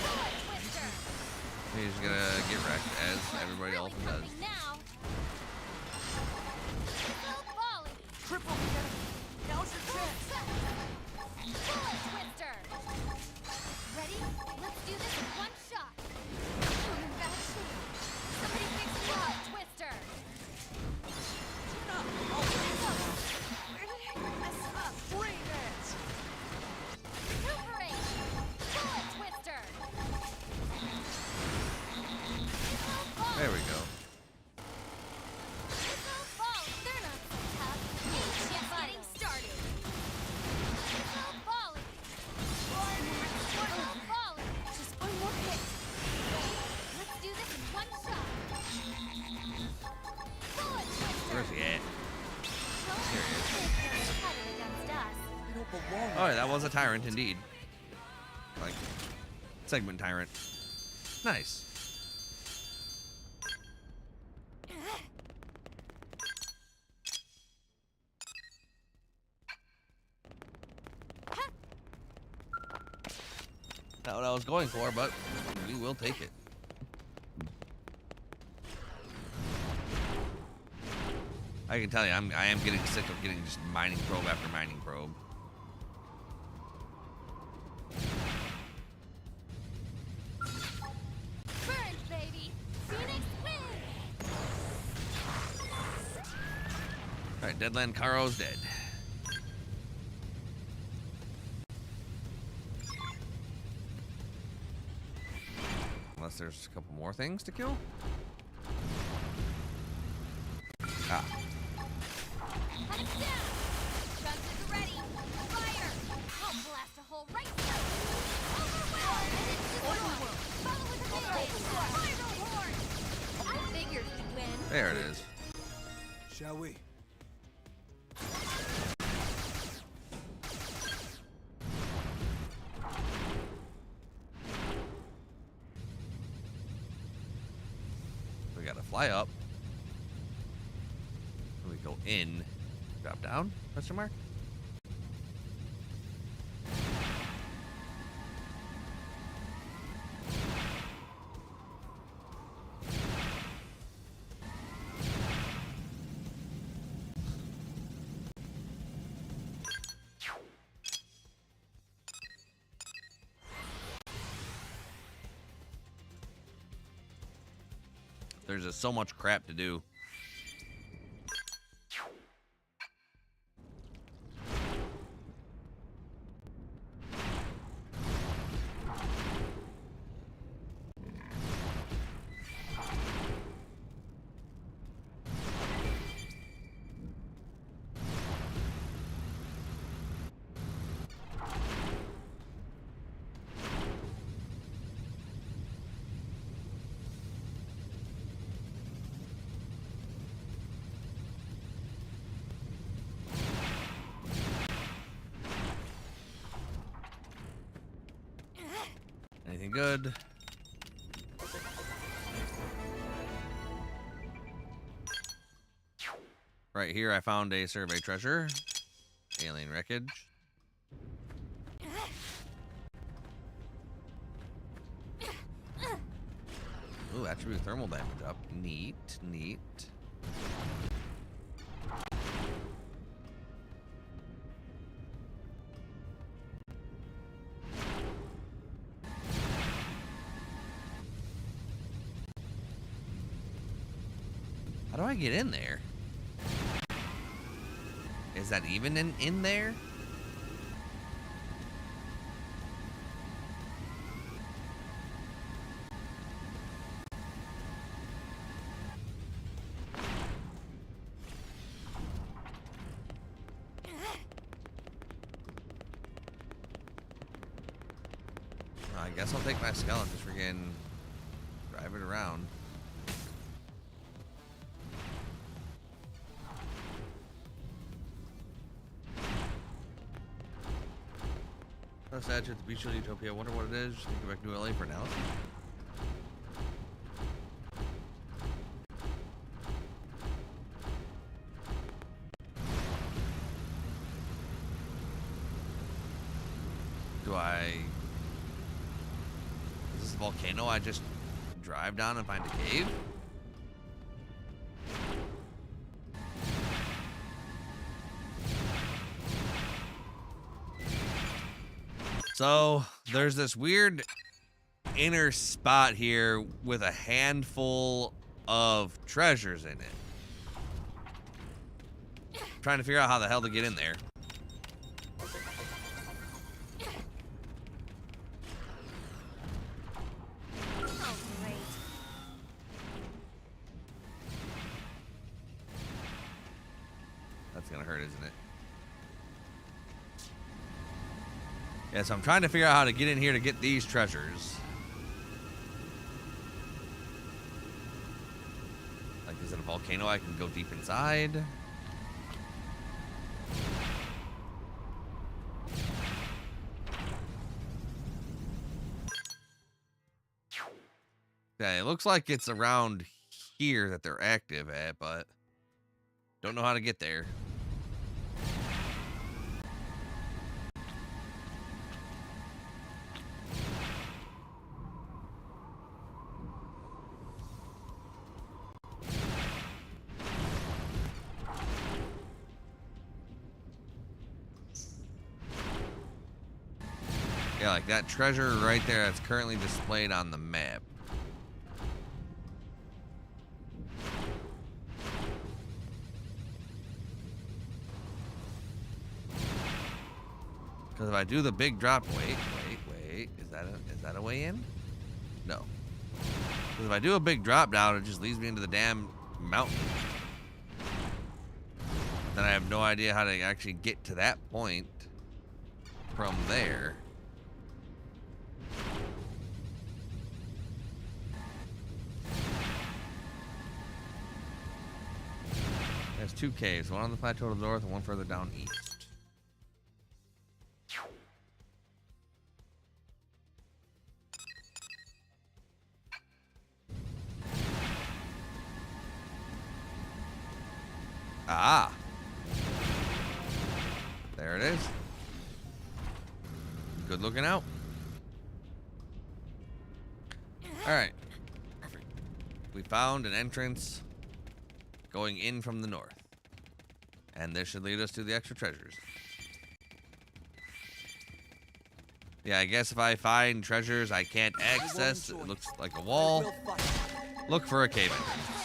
twister. He's gonna get wrecked as everybody else Really does. pumping now. Volley. Triple enemy. Now's your chance. Bullet twister. Ready? Let's do this in one shot. Somebody fix bullet twister. Where did I mess up? Bring it. Recuperate. Bullet twister. There we go. Volley. They're not so tough. Just getting started. Volley. Volley. Just one more hit. Let's do this in one shot. Bullet twister. Where's he at? Here he is. Against us. You don't belong. Oh, yeah, that was a tyrant indeed. Like, segment tyrant. Nice. Not what I was going for, but we will take it. I can tell you, I am getting sick of getting just mining probe after mining probe. Burn, baby. Phoenix Alright, Deadland Caro's dead. Unless there's a couple more things to kill. Ah. Heads down! Guns is ready! Fire! I'll blast a hole right through! Overwhelm! Overworld! Follow with a melee! Final horn! I figured you'd win. There it is. Shall we? We gotta fly up. We go in. Drop down? Question mark? There's just so much crap to do. Anything good? Right here, I found a survey treasure. Alien wreckage. Ooh, attribute thermal damage up. Neat, neat. How do I get in there? Is that even in there? I guess I'll take my skeleton just freaking drive it around. Statue at the beach of Utopia. I wonder what it is. Just go back to LA for analysis. Is this a volcano I just drive down and find a cave? So there's this weird inner spot here with a handful of treasures in it. Trying to figure out how the hell to get in there. Oh, great. That's gonna hurt, isn't it? Yeah, so I'm trying to figure out how to get in here to get these treasures. Like, is it a volcano I can go deep inside? Yeah, it looks like it's around here that they're active at, but don't know how to get there. Yeah, like that treasure right there that's currently displayed on the map. Because if I do the big drop, wait. Is that a way in? No. Because if I do a big drop down, it just leads me into the damn mountain. Then I have no idea how to actually get to that point from there. There's 2 caves, one on the plateau to the north and one further down east. Ah. There it is. Good looking out. Alright. We found an entrance going in from the north. And this should lead us to the extra treasures. Yeah, I guess if I find treasures I can't access, it looks like a wall. Look for a cave entrance.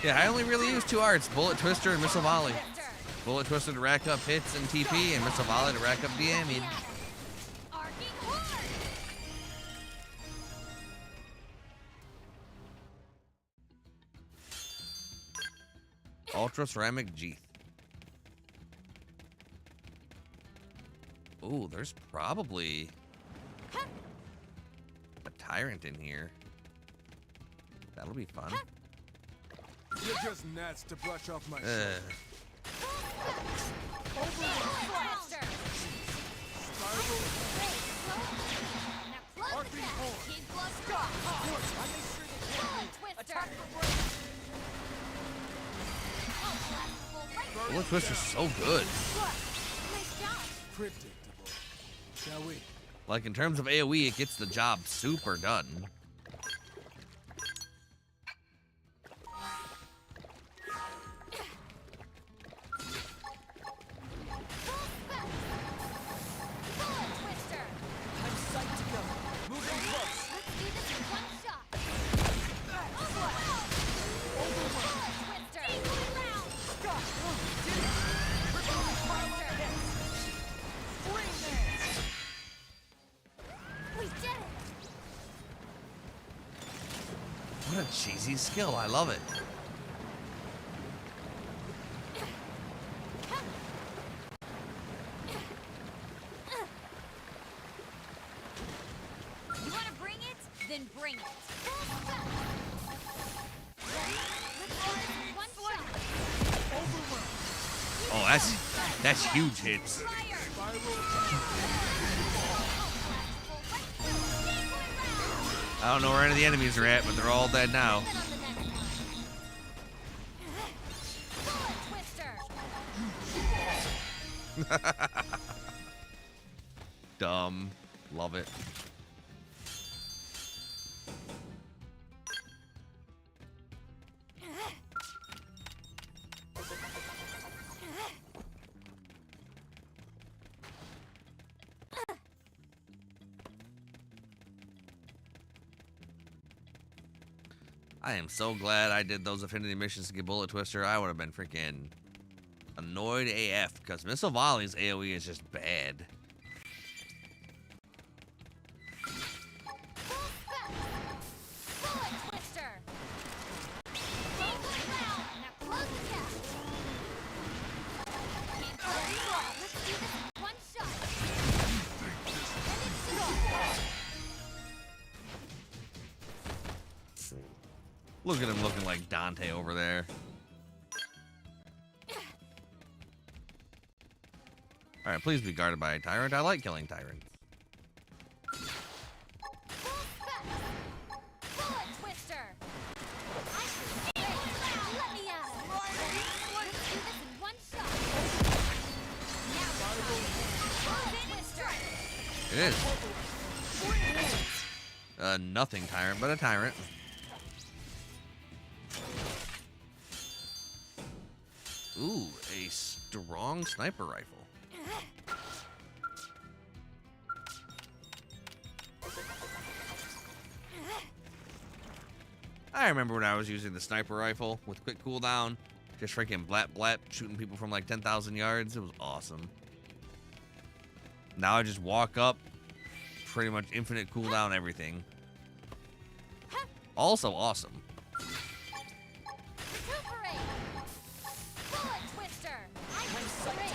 Yeah, I only really use 2 arts, Bullet Twister and Missile Volley. Bullet Twister to rack up hits and TP, and Missile Volley to rack up damage. Ultra Ceramic Jeeth. Ooh, there's probably a tyrant in here. That'll be fun. You're just gnats to brush off my Bullet Twister's so good. predictable. Shall we? Like, in terms of AoE, it gets the job super done. What a cheesy skill. I love it. You want to bring it? Then bring it. Oh, that's huge hits. I don't know where any of the enemies are at, but they're all dead now. Dumb. Love it. I am so glad I did those affinity missions to get Bullet Twister. I would have been freaking annoyed AF because Missile Volley's AoE is just bad. Look at him looking like Dante over there. Alright, please be guarded by a tyrant. I like killing tyrants. It is. Nothing tyrant, but a tyrant. Ooh, a strong sniper rifle. I remember when I was using the sniper rifle with quick cooldown, just freaking blap blap, shooting people from like 10,000 yards. It was awesome. Now I just walk up, pretty much infinite cooldown, everything. Also awesome. Super Aid. Bullet Twister. Super Aid.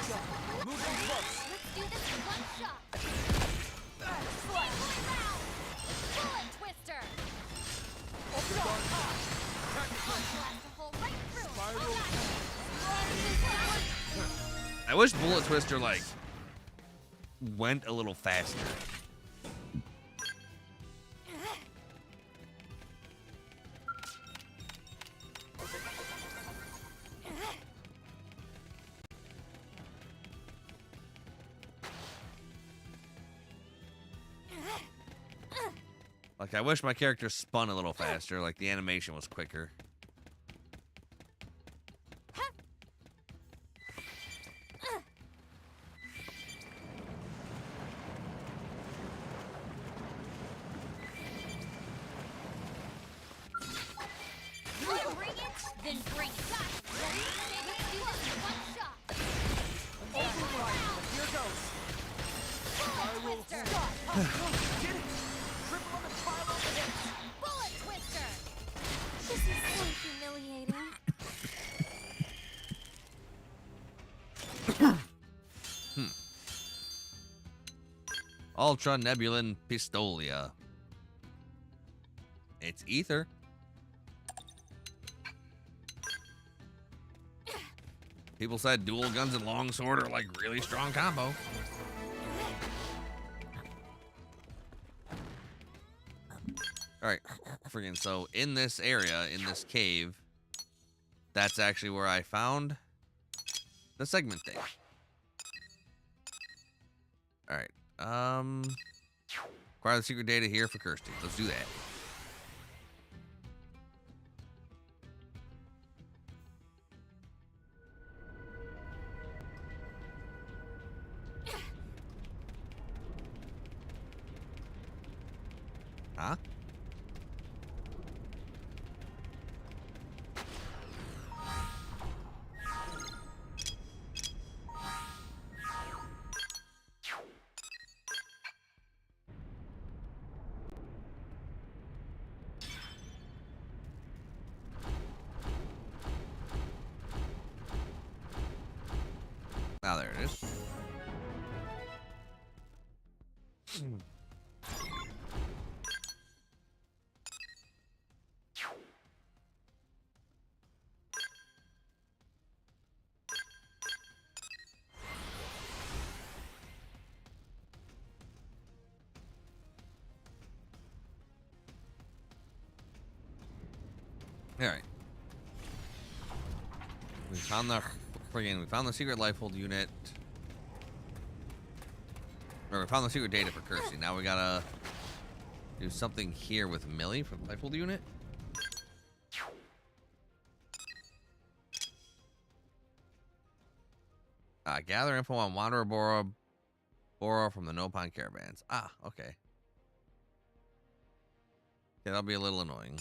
Moving close. Let's do this in one shot. Bullet round. Bullet Twister. Open up. Blast a hole right through it. Spiral. I wish Bullet Twister, like, went a little faster. Like, I wish my character spun a little faster, like the animation was quicker. Wanna bring it? Then bring it. Ready? Let's do this in one shot. Override. Here goes. Bullet Twister. Get it. Triple on the spiral of the hits. Bullet Twister. This is so humiliating. Ultra Nebulin Pistolia. It's ether. People said dual guns and longsword are like really strong combo. Alright, freaking so in this area, in this cave, that's actually where I found the segment thing. Alright, acquire the secret data here for Kirsty. Let's do that. Huh? Now there it is. All right. We found the secret life hold unit. Or we found the secret data for Kirsty. Now we gotta do something here with Millie for the life hold unit. Gather info on Wanderer Bora from the Nopon caravans. Ah, okay. Okay, that'll be a little annoying.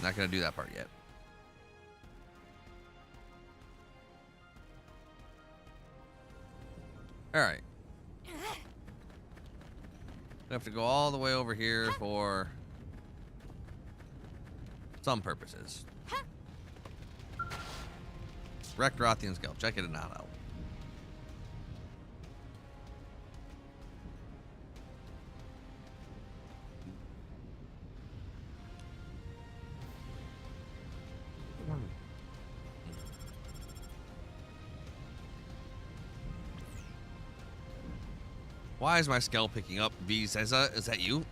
Not gonna do that part yet. Alright. We have to go all the way over here for some purposes. Wrecked Rothian Skull. Check it out. Why is my skull picking up? V Zeza, is that you?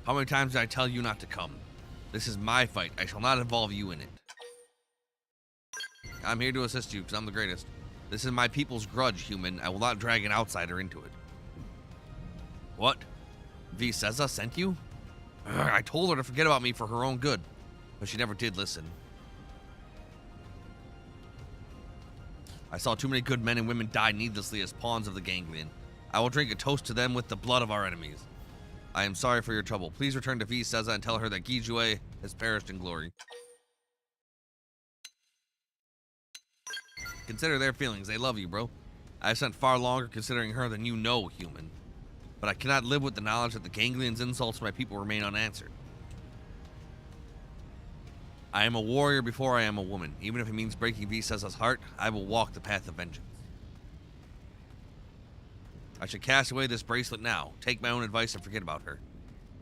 How many times did I tell you not to come? This is my fight. I shall not involve you in it. I'm here to assist you because I'm the greatest. This is my people's grudge, human. I will not drag an outsider into it. What? V Zeza sent you? Ugh, I told her to forget about me for her own good, but she never did listen. I saw too many good men and women die needlessly as pawns of the ganglion. I will drink a toast to them with the blood of our enemies. I am sorry for your trouble. Please return to V Seza and tell her that Gijue has perished in glory. Consider their feelings. They love you, bro. I have spent far longer considering her than you know, human. But I cannot live with the knowledge that the ganglion's insults to my people remain unanswered. I am a warrior before I am a woman. Even if it means breaking V Seza's heart, I will walk the path of vengeance. I should cast away this bracelet now, take my own advice, and forget about her.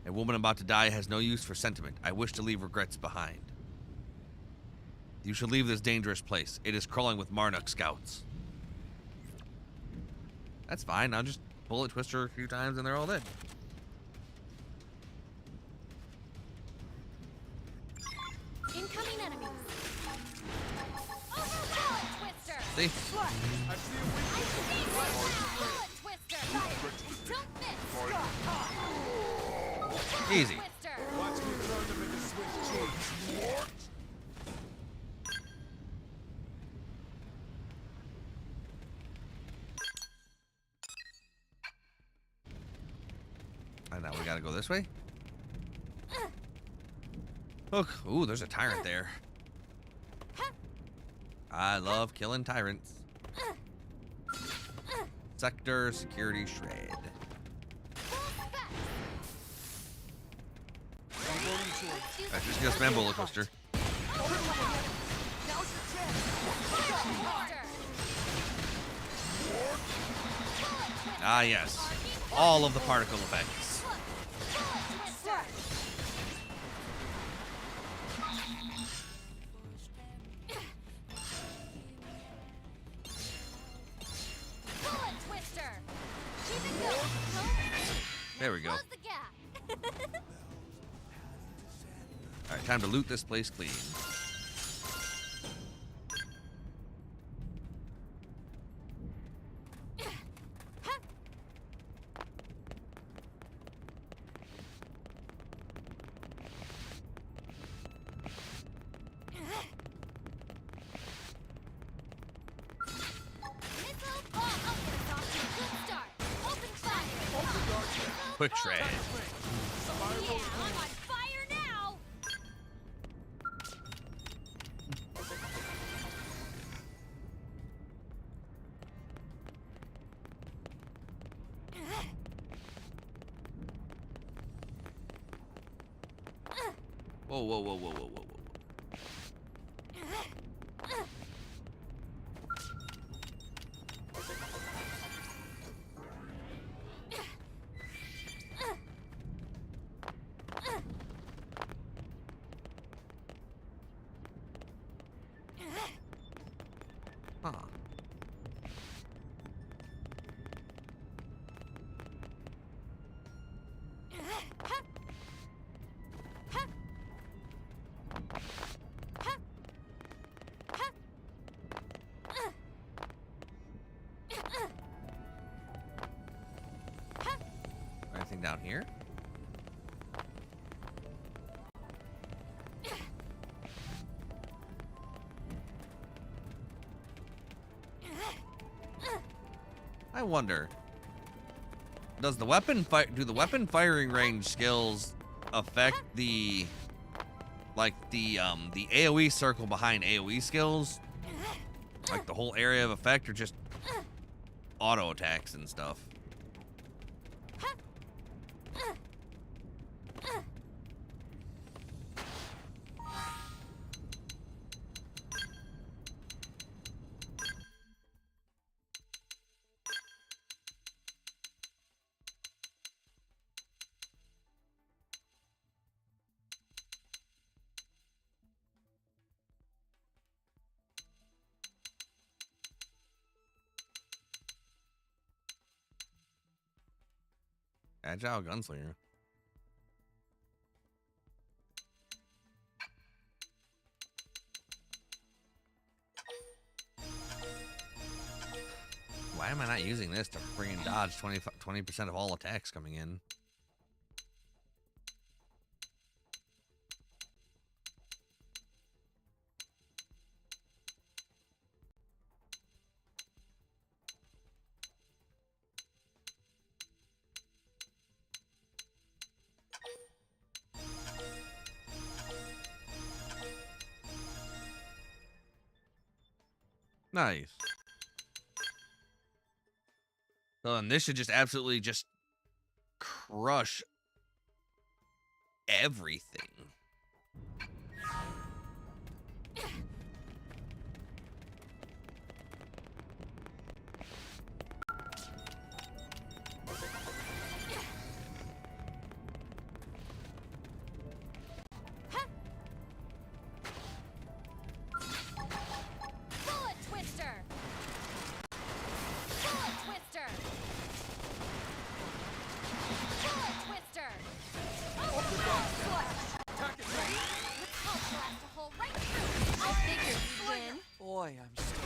A woman about to die has no use for sentiment. I wish to leave regrets behind. You should leave this dangerous place. It is crawling with Marduk scouts. That's fine. I'll just bullet twist her a few times and they're all dead. Incoming enemies. Bullet twister. See? I see a weakness. Bullet twister. Don't miss. Easy. Twister. Watch me turn them into Swiss cheese. What? And now we gotta go this way. Look, ooh, there's a tyrant there. I love killing tyrants. Sector security shred. Alright, just gonna spam bullet coaster. Ah, yes. All of the particle effects. There we go. Close the gap. Alright, time to loot this place clean. Missile ball. I'll get us off to a good start. Open fire. Quick shred. Yeah, I'm on fire now. Whoa, whoa, whoa, whoa, whoa, whoa, whoa. Huh. Anything down here? I wonder, does the weapon do the weapon firing range skills affect the the AoE circle behind AoE skills? Like the whole area of effect, or just auto attacks and stuff? Agile gunslinger. Why am I not using this to bring in dodge 20% of all attacks coming in? Nice. So then this should just absolutely just crush everything. Bullet twister. Bullet twister. Bullet twister. Oh, slash. Attack it. Let's help blast a hole right through. I figured you'd win. Boy, I'm sorry.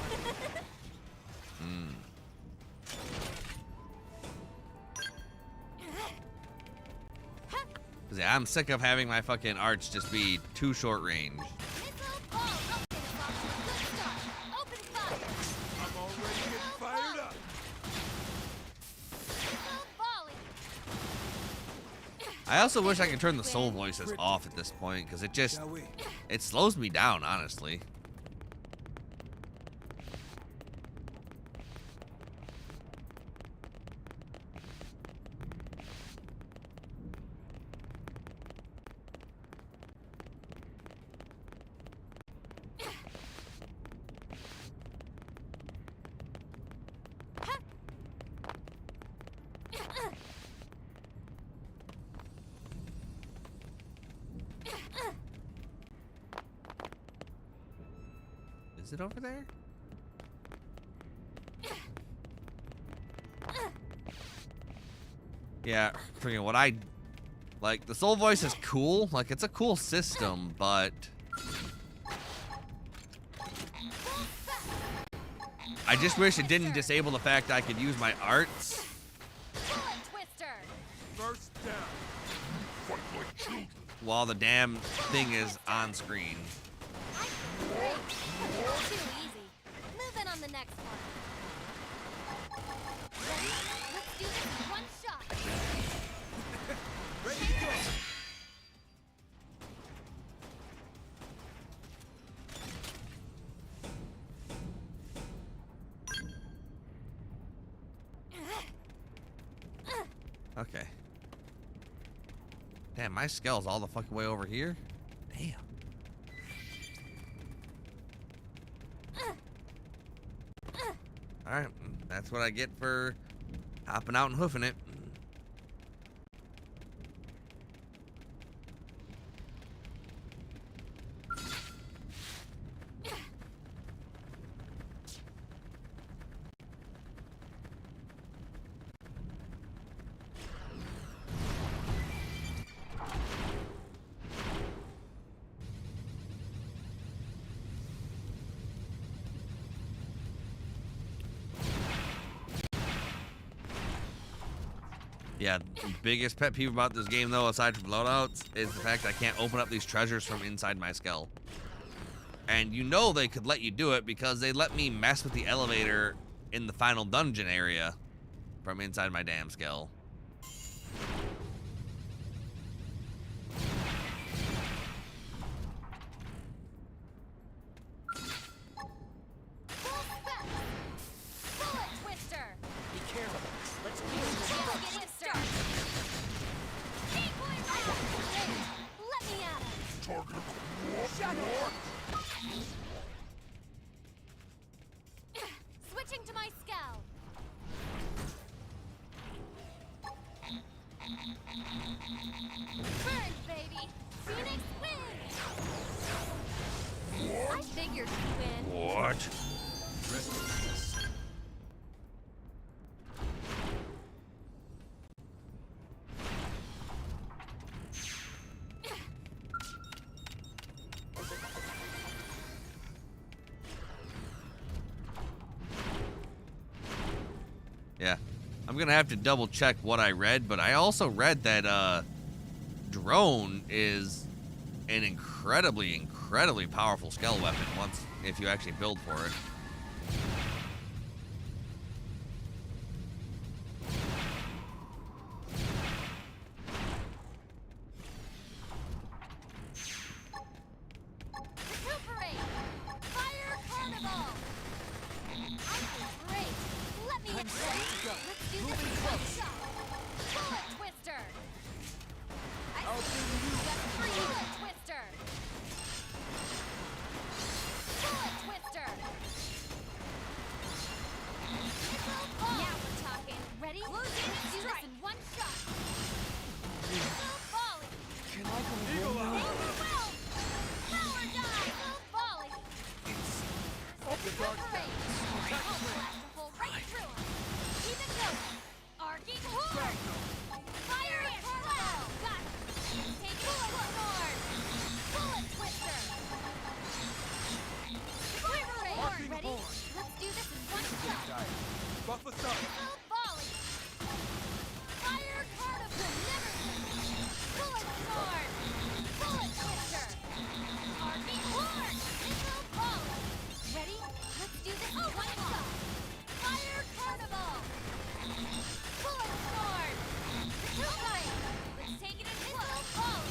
Hmm. Yeah, I'm sick of having my fucking arts just be too short range. Missile ball. I'll get us off to a good start. Open fire. I'm already getting fired up. Missile volley. I also wish I could turn the soul voices off at this point, because it just, Shall we? it slows me down, honestly. Is it over there? Yeah, freaking what I like, the soul voice is cool, like it's a cool system, but I just wish it didn't disable the fact I could use my arts. Bullet twister. First down. Fight like children. While the damn thing is on screen. I feel great. Too easy. Moving on the next one. Ready? Let's do this in one shot. Ready to go. Okay. Damn, my skull's all the fucking way over here. Damn. Alright, that's what I get for hopping out and hoofing it. Yeah, the biggest pet peeve about this game, though, aside from loadouts, is the fact I can't open up these treasures from inside my skull. And you know they could let you do it because they let me mess with the elevator in the final dungeon area from inside my damn skull. Full spec. Bullet twister. Be careful. Let's deal Let's with get this it started. Decoy right. Let me at it. Target Shadow. Switching to my skull. Burn, baby. Phoenix wins. I figured you'd win. What? Yeah, I'm gonna have to double check what I read, but I also read that drone is an incredibly powerful skull weapon once if you actually build for it. Recuperate. Fire carnival. Let's do this in one shot. Bullet Twister. I'll bring you Just for you. Bullet Twister. Bullet Twister. Missile ball. Now we're talking. Ready? Let's do this in one shot. Missile volley. Can I go Eagle home Eye. now? Overwhelm. Power dive. Missile volley. The dark Parade. I'll blast a hole right through him. Keep it going. Arcing horde. Fire and carnival. Got it. Take bullet sword. Bullet twister. Fire parade. Arcing Ready? horde. Let's do this in one shot. Buff us up. Missile volley. Fire carnival. Never miss. Bullet sword. Bullet twister. Arcing horde. Missile volley. Ready? Let's do this in one shot. Fire carnival. Bullet sword. Right. Let's take it in missile volley.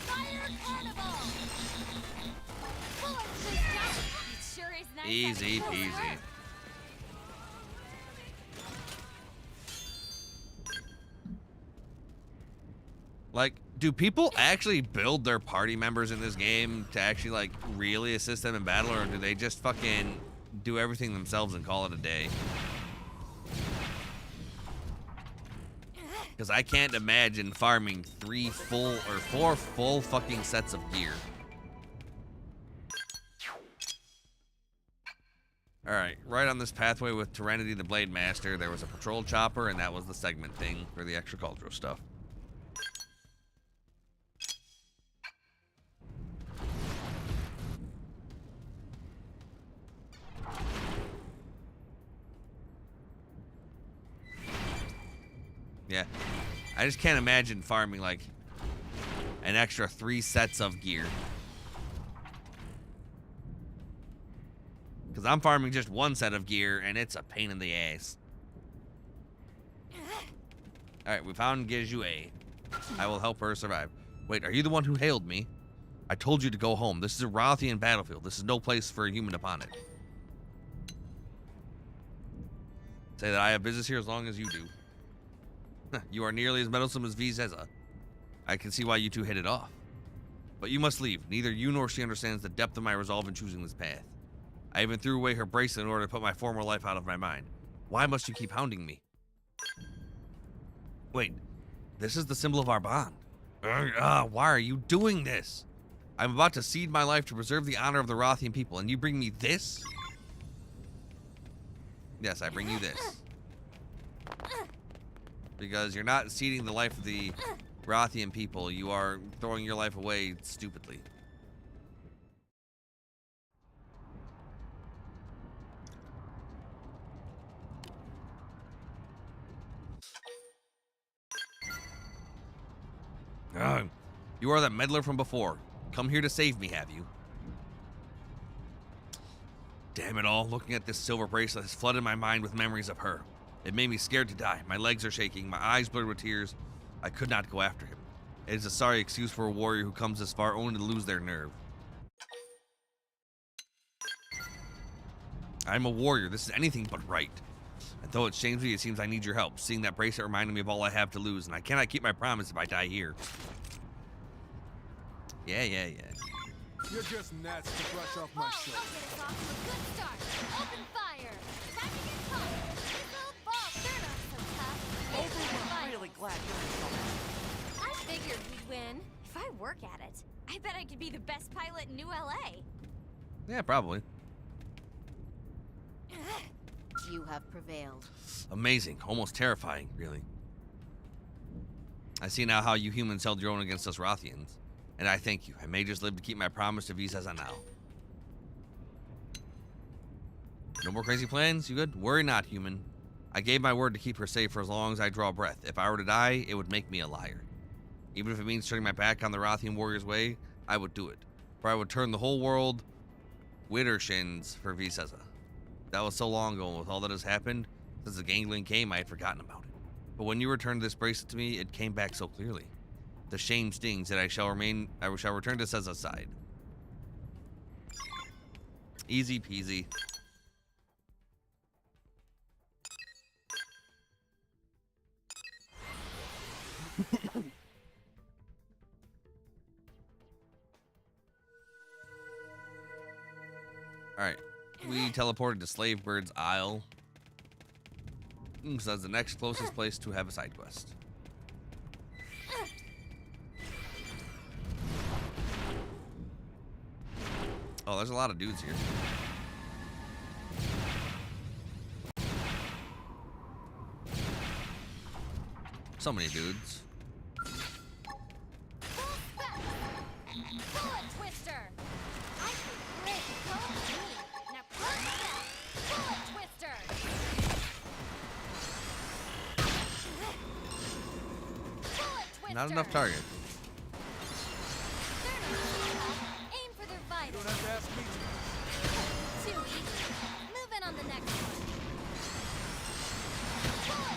Fire carnival. Bullet twister. It sure is nice. Easy having close peasy. work. Like, do people actually build their party members in this game to actually, like, really assist them in battle, or do they just fucking do everything themselves and call it a day? Because I can't imagine farming 4 full fucking sets of gear. Alright, right on this pathway with Tyranity the Blade Master, there was a patrol chopper, and that was the segment thing for the extra cultural stuff. Yeah, I just can't imagine farming like an extra 3 sets of gear. Because I'm farming just 1 set of gear and it's a pain in the ass. Alright, we found Gejue. I will help her survive. Wait, are you the one who hailed me? I told you to go home. This is a Rothian battlefield. This is no place for a human upon it. Say that I have business here as long as you do. You are nearly as meddlesome as Vizeza. I can see why you two hit it off. But you must leave. Neither you nor she understands the depth of my resolve in choosing this path. I even threw away her bracelet in order to put my former life out of my mind. Why must you keep hounding me? Wait, this is the symbol of our bond. Why are you doing this? I'm about to cede my life to preserve the honor of the Rothian people, and you bring me this? Yes, I bring you this. Because you're not ceding the life of the Rothian people, you are throwing your life away stupidly. You are that meddler from before. Come here to save me, have you? Damn it all, looking at this silver bracelet has flooded my mind with memories of her. It made me scared to die. My legs are shaking, my eyes blurred with tears. I could not go after him. It is a sorry excuse for a warrior who comes this far only to lose their nerve. I'm a warrior. This is anything but right. And though it shames me, it seems I need your help. Seeing that bracelet reminded me of all I have to lose, and I cannot keep my promise if I die here. Yeah. You're just gnats to brush off my I'll shoulder. get us off to a good start. Open fire. Time to get caught. Missile ball. They're not so tough. I'm really glad you're in. I figured we'd win. If I work at it, I bet I could be the best pilot in New LA. Yeah, probably. You have prevailed. Amazing. Almost terrifying, really. I see now how you humans held your own against us Rothians. And I thank you. I may just live to keep my promise to Vizeza now. No more crazy plans? You good? Worry not, human. I gave my word to keep her safe for as long as I draw breath. If I were to die, it would make me a liar. Even if it means turning my back on the Rothian warrior's way, I would do it. For I would turn the whole world Widdershins for Vizeza. That was so long ago, and with all that has happened, since the gangling came, I had forgotten about it. But when you returned this bracelet to me, it came back so clearly. The shame stings that I shall return to Seza's side. Easy peasy. teleported to Slave Bird's Isle. So that's the next closest place to have a side quest. Oh, there's a lot of dudes here. So many dudes. Bullet twister. I can break both me. Now pull back. Bullet twister. Bullet twister. Not enough target. They're not too tough. Aim for their You vitals. don't have to ask me to. Too easy. Move in on the next one.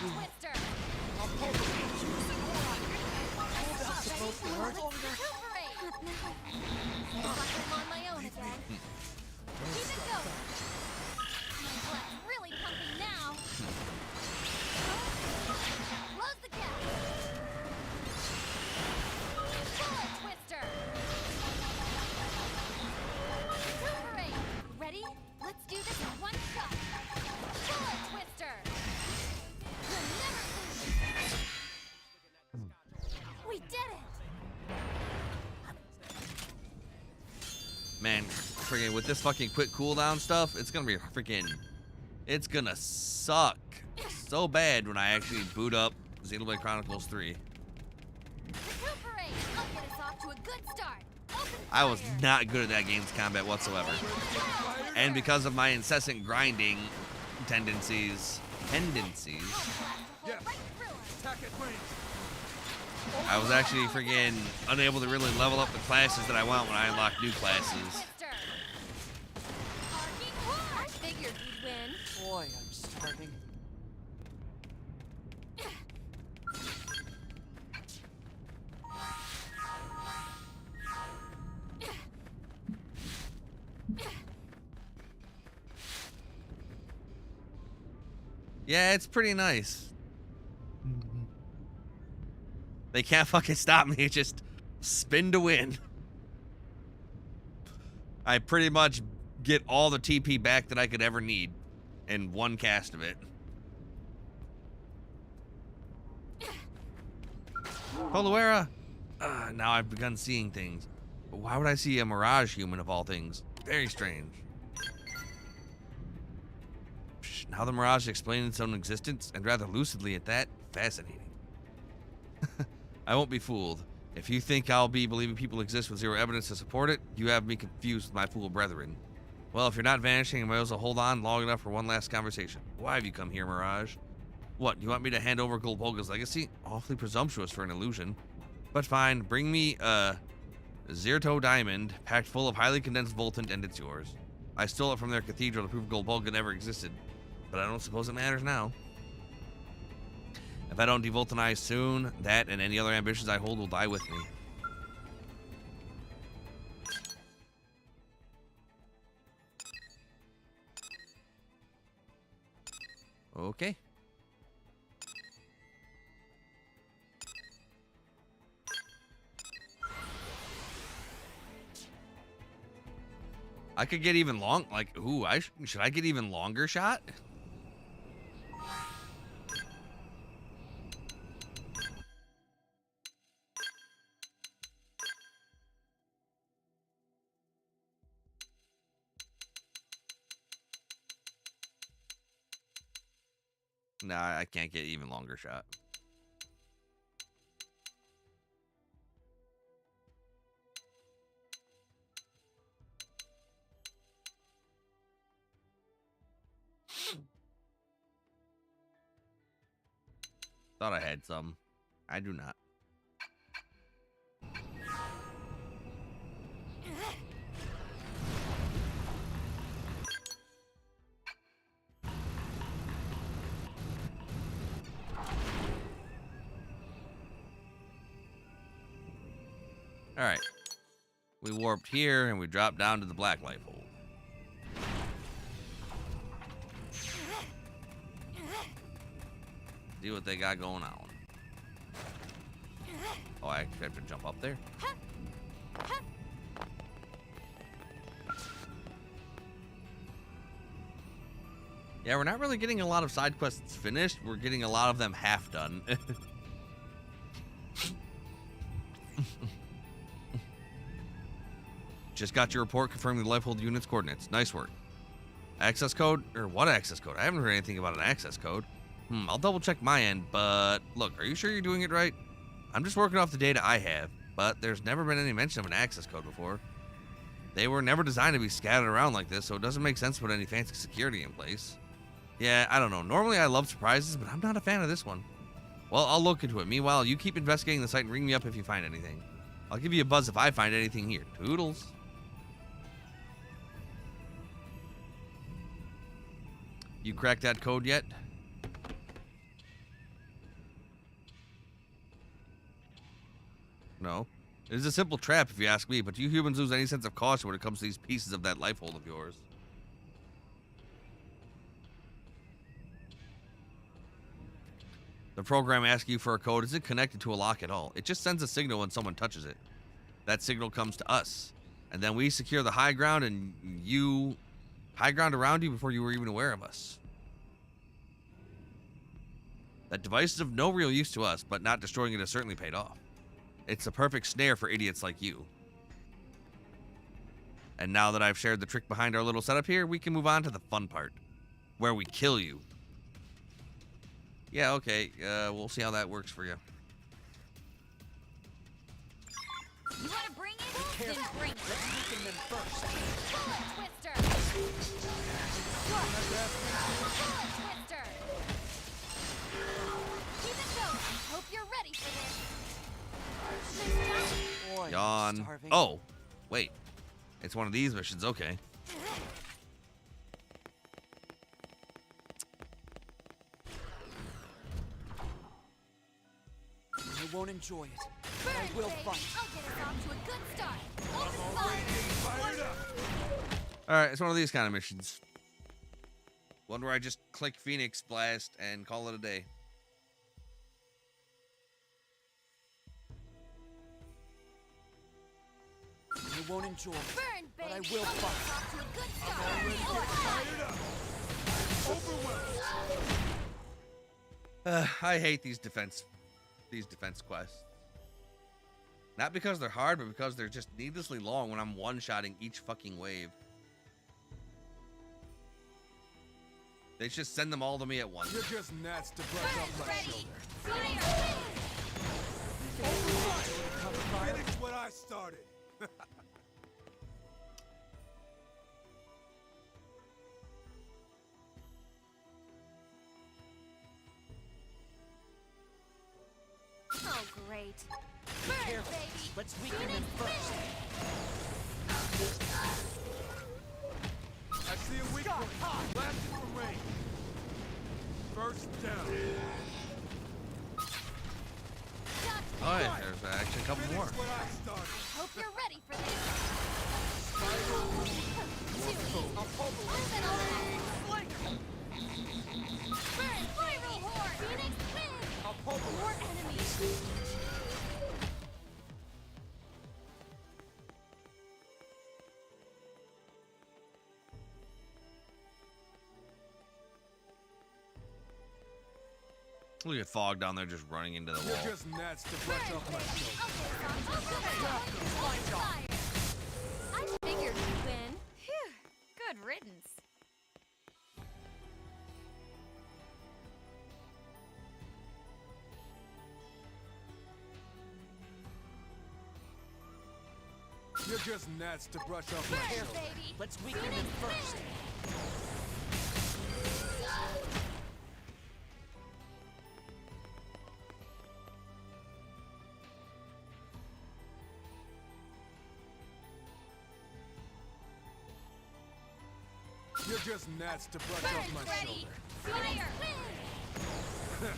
Bullet twister. I'll pull the That's supposed to hurt. Recuperate. Looks like I'm on my own again. Keep it going. My blood's really pumping now. Close the gap. Bullet twister. Recuperate. Ready? Let's do this in one shot. Bullet twister. You'll never lose. We did it. Man, freaking with this fucking quick cooldown stuff, it's gonna be freaking. It's gonna suck so bad when I actually boot up Xenoblade Chronicles 3. Recuperate. I'll get us off to a good start. Open I was fire. not good at that game's combat whatsoever. And because of my incessant grinding tendencies, I'll blast a hole Yeah. right through us. Attack at range. I was actually freaking unable to really level up the classes that I want when I unlock new classes. Twister. Arcing horn. I figured we'd win. Boy, I'm starving. Yeah, it's pretty nice. They can't fucking stop me. It's just spin to win. I pretty much get all the TP back that I could ever need in one cast of it. Poluera! Now I've begun seeing things. But why would I see a mirage human of all things? Very strange. Now the mirage explains its own existence, and rather lucidly at that. Fascinating. I won't be fooled. If you think I'll be believing people exist with zero evidence to support it, you have me confused with my fool brethren. Well, if you're not vanishing, I might as well hold on long enough for one last conversation. Why have you come here, Mirage? What, you want me to hand over Golboga's legacy? Awfully presumptuous for an illusion. But fine, bring me a Zerto diamond packed full of highly condensed voltant, and it's yours. I stole it from their cathedral to prove Golboga never existed, but I don't suppose it matters now. If I don't devoltanize soon, that and any other ambitions I hold will die with me. Okay. I could get even long, like, ooh, should I get even longer shot? Nah, I can't get even longer shot. Thought I had some. I do not. All right. We warped here and we dropped down to the black light hole. See what they got going on. Oh, I actually have to jump up there. Yeah, we're not really getting a lot of side quests finished. We're getting a lot of them half done. Just got your report confirming the Lifehold unit's coordinates. Nice work. Access code? Or what access code? I haven't heard anything about an access code. I'll double check my end, but look, are you sure you're doing it right? I'm just working off the data I have, but there's never been any mention of an access code before. They were never designed to be scattered around like this, so it doesn't make sense to put any fancy security in place. Yeah, I don't know. Normally I love surprises, but I'm not a fan of this one. Well, I'll look into it. Meanwhile, you keep investigating the site and ring me up if you find anything. I'll give you a buzz if I find anything here. Toodles. You cracked that code yet? No. It is a simple trap if you ask me, but you humans lose any sense of caution when it comes to these pieces of that life hold of yours. The program asking you for a code isn't connected to a lock at all. It just sends a signal when someone touches it. That signal comes to us. And then we secure the high ground and high ground around you before you were even aware of us. That device is of no real use to us, but not destroying it has certainly paid off. It's a perfect snare for idiots like you. And now that I've shared the trick behind our little setup here, we can move on to the fun part, where we kill you. Yeah, okay, we'll see how that works for you. You wanna bring it? Then Careful. bring it. Let's weaken them first. Bullet twister. Bullet twister. Keep it going. Hope you're ready for this. Nice job. Boy, I'm Yawn. starving. Oh, wait. It's one of these missions, okay. I won't enjoy it. Burn, I will baby. fight. I'll get us off to a good start. Open fire. Alright, it's one of these kind of missions. One where I just click Phoenix Blast and call it a day. I won't enjoy it. Burn, baby. But I will I'll get fight. us off to a good start. I hate these defense quests. Not because they're hard, but because they're just needlessly long when I'm one-shotting each fucking wave. They just send them all to me at once. You're just gnats to brush off my Ready. shoulder. Fire. Finish what I started. Oh, great. Burn, Careful. baby. Let's weaken them first. I see a weak point. Blasting from range. First down. Got Oh yeah, there's actually a couple Finish more. what I started. Hope you're ready for this. Move it along. Burn, spiral horde. Phoenix win. More enemies. Look at Fog down there just running into the You're wall. just gnats to brush off my shoulder. I figured you'd win. Phew, good riddance. You're just gnats to brush off my Burn, shoulder. baby. Let's weaken Phoenix them first. win. You're just gnats to brush Burn, off my ready. shoulder. Fire. Win.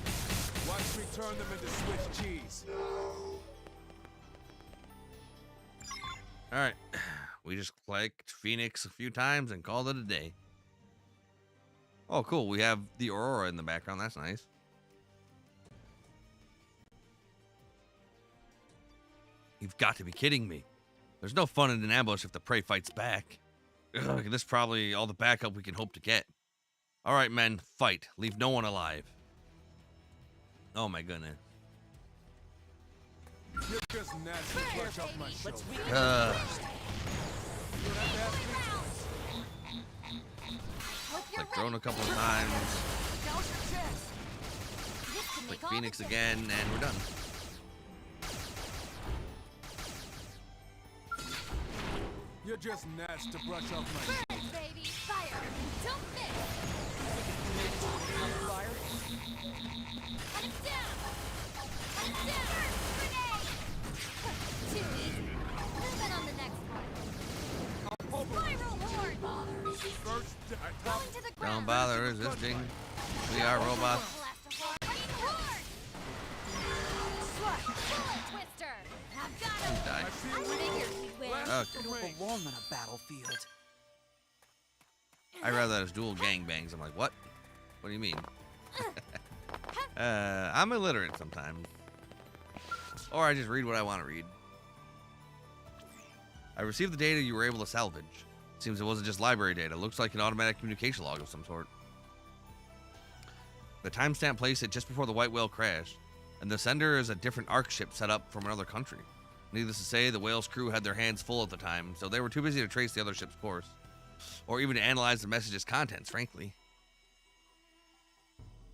Watch me turn them into Swiss cheese. Alright. We just clicked Phoenix a few times and called it a day. Oh, cool. We have the Aurora in the background. That's nice. You've got to be kidding me. There's no fun in an ambush if the prey fights back. Ugh, this is probably all the backup we can hope to get. All right, men, fight. Leave no one alive. Oh my goodness. You're just nasty flesh off my shoulder. Hope you're Like thrown a ready. couple of times. Douse your chest. This can Like make all Phoenix the again, and we're done. You're just nasty to brush off my shoulder. difference, baby. Fire. Don't miss. Fire. Cut him down. Cut him down. Grenade. Too easy. Moving on the next one. Spiral horde. First, Going to the ground. Don't bother resisting. We are robots. Blast horde. Bullet twister. I've got him. Die. I see I a weak figured we'd win. Okay. You don't belong on a battlefield. I read that as dual gangbangs. I'm like, what? What do you mean? I'm illiterate sometimes. Or I just read what I want to read. I received the data you were able to salvage. Seems it wasn't just library data. Looks like an automatic communication log of some sort. The timestamp placed it just before the White Whale crashed, and the sender is a different ARC ship set up from another country. Needless to say, the Whale's crew had their hands full at the time, so they were too busy to trace the other ship's course, or even to analyze the message's contents, frankly.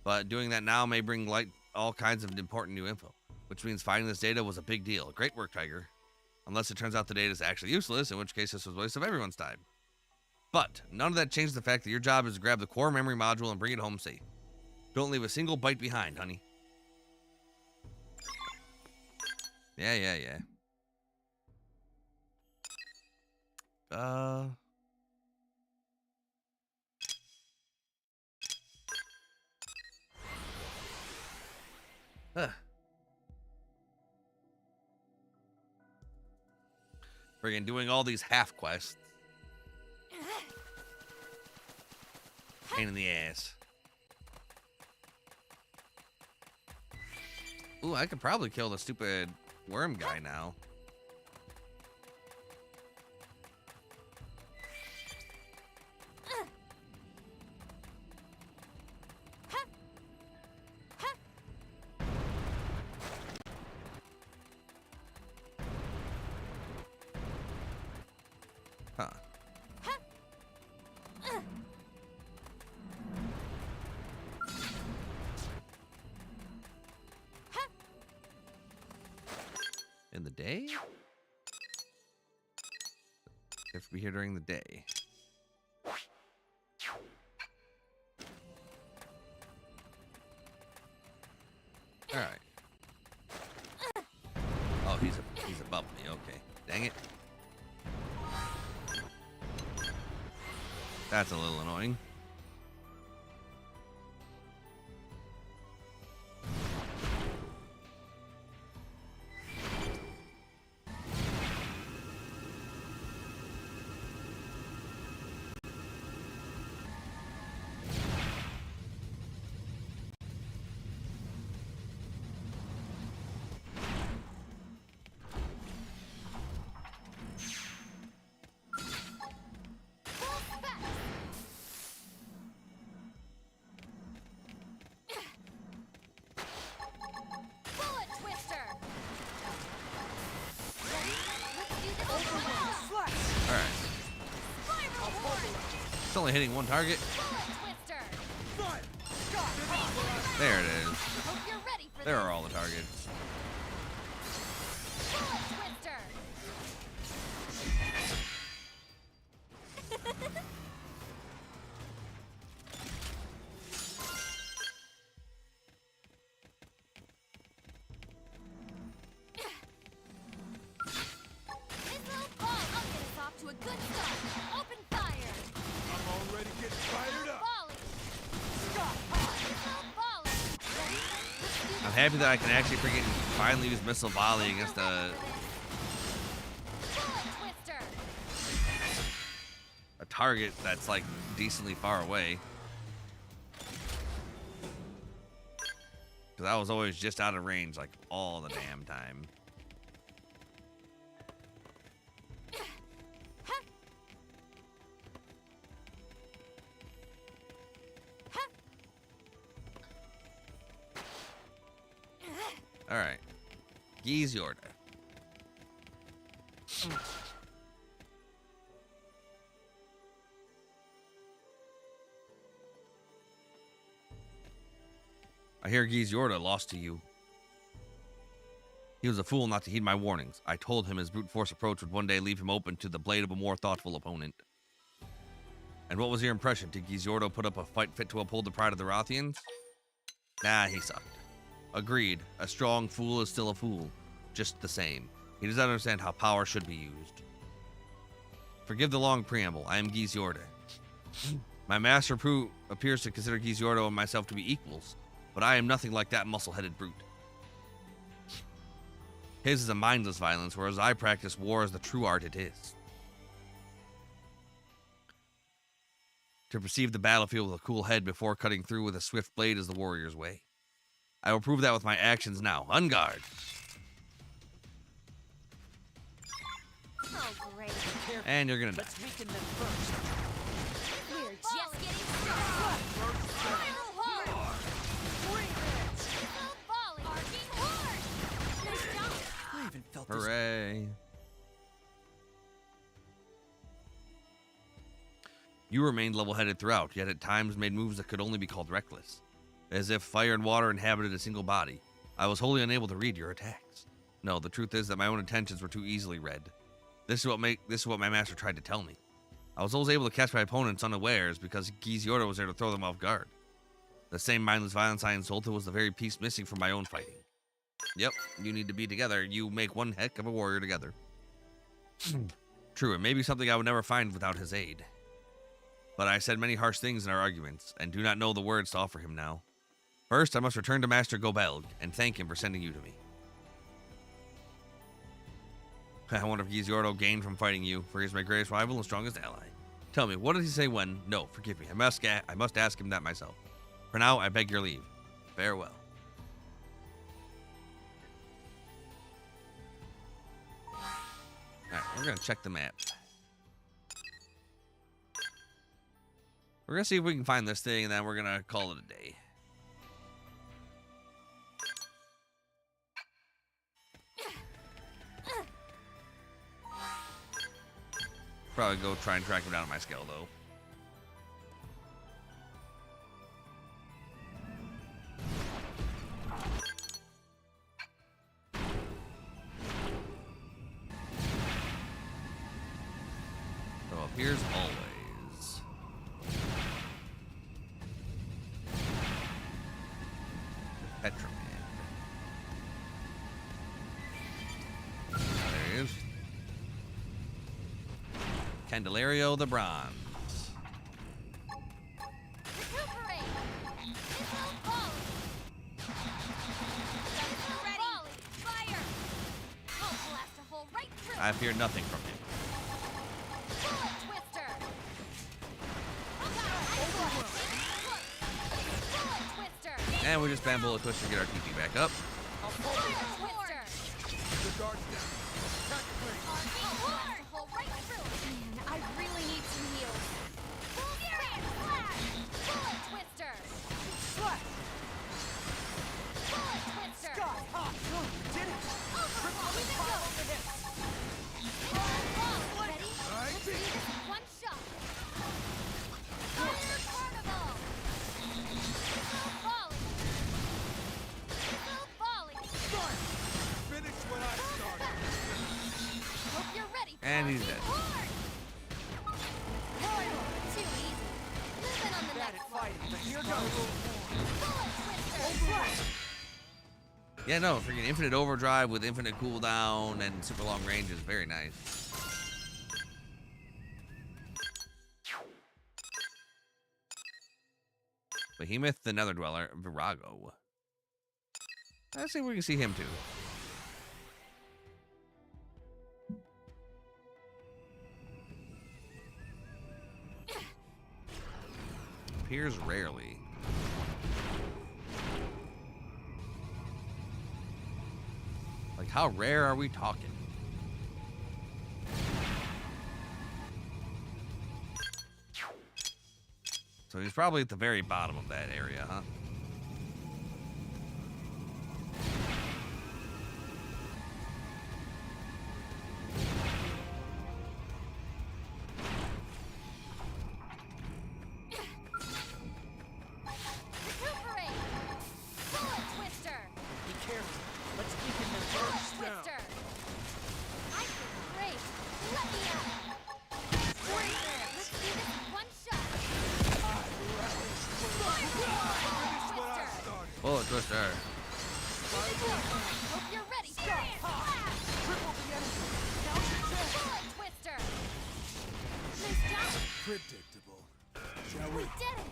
But doing that now may bring light all kinds of important new info, which means finding this data was a big deal. Great work, Tiger. Unless it turns out the data is actually useless, in which case this was a waste of everyone's time. But none of that changes the fact that your job is to grab the core memory module and bring it home safe. Don't leave a single byte behind, honey. Yeah. Friggin' doing all these half quests. Pain in the ass. Ooh, I could probably kill the stupid worm guy now. Huh. In the day? You have to be here during the day. All right. Oh, he's above me. Okay. Dang it. That's a little annoying. Bullet twister. Ready? Let's do this. All right. Spiral horde. It's only hitting one target. Bullet twister. There it is. Hope you're ready for There this. are all the targets. Bullet twister. This little ball will get us off to a good start. Open fire. I'm already getting fired up. Volley. Missile volley. Ready? Let's do I'm this. happy that I can actually freaking finally use missile volley against a Bullet twister. target that's like decently far away. Because I was always just out of range like all the damn time. All right. Giz Yorda. I hear Giz Yorda lost to you. He was a fool not to heed my warnings. I told him his brute force approach would one day leave him open to the blade of a more thoughtful opponent. And what was your impression? Did Giz Yorda put up a fight fit to uphold the pride of the Rothians? Nah, he sucked. Agreed. A strong fool is still a fool. Just the same. He does not understand how power should be used. Forgive the long preamble. I am Giz Yorda. My master appears to consider Giz Yorda and myself to be equals, but I am nothing like that muscle-headed brute. His is a mindless violence, whereas I practice war as the true art it is. To perceive the battlefield with a cool head before cutting through with a swift blade is the warrior's way. I will prove that with my actions now. On guard. Oh, great. And you're gonna die. Let's weaken them first. We're just getting started. Spiral hard. Full volley. Arcing hard. Nice job. I haven't felt this. Hooray. You remained level-headed throughout, yet at times made moves that could only be called reckless. As if fire and water inhabited a single body. I was wholly unable to read your attacks. No, the truth is that my own intentions were too easily read. This is what my master tried to tell me. I was always able to catch my opponents unawares because Giz Yorda was there to throw them off guard. The same mindless violence I insulted was the very piece missing from my own fighting. Yep, you need to be together. You make one heck of a warrior together. True, it may be something I would never find without his aid. But I said many harsh things in our arguments, and do not know the words to offer him now. First, I must return to Master Gobelg, and thank him for sending you to me. I wonder if Giz Yorda gained from fighting you, for he is my greatest rival and strongest ally. Tell me, what did he say when? No, forgive me, I must ask him that myself. For now, I beg your leave. Farewell. Alright, we're gonna check the map. We're gonna see if we can find this thing, and then we're gonna call it a day. Probably go try and track him down on my scale, though. So appears always. Petraman. There he is. Candelario the Bronze. Recuperate. Missile volley. Missile ready. Fire. I'll blast a hole right through. I fear nothing from him. Bullet twister. Bullet twister. And we just spam bullet twist to get our TP back up. Fire twister. The guard's down. Attack the plane. Blast a hole right through. Man, I really need some heals. Furious flash. Bullet twister. Slap! Bullet twister. God! Ah! No, you did it! Overhaul. Here we go. Ready? Let's do this in one shot. Fire carnival. Missile volley. Missile volley. Start! Finish what I started. Hope you're ready. for And he's Arcing dead. hard. Too easy. Moving on the Bad next at one. fighting, but here goes. Bullet twister. Yeah, no, freaking infinite overdrive with infinite cooldown and super long range is very nice. Behemoth, the Nether Dweller, Virago. Let's see if we can see him too. Appears rarely. Like, how rare are we talking? So he's probably at the very bottom of that area, huh? Bullet twister. Hope you're ready. Serious blast! Triple the energy. Now's your chance. Bullet twister. Nice job. Predictable. Shall We we? did it.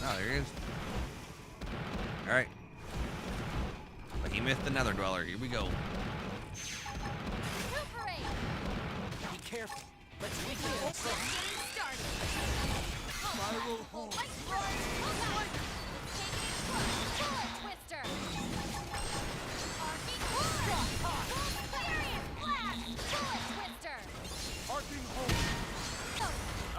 Oh, there he is. Alright. Behemoth the Nether Dweller. Here we go. Recuperate. Be careful. Let's begin. Just getting started. Spiral home. Light strike. Bullet twister. Arcing horn. Furious blast. Bullet twister. Arcing home.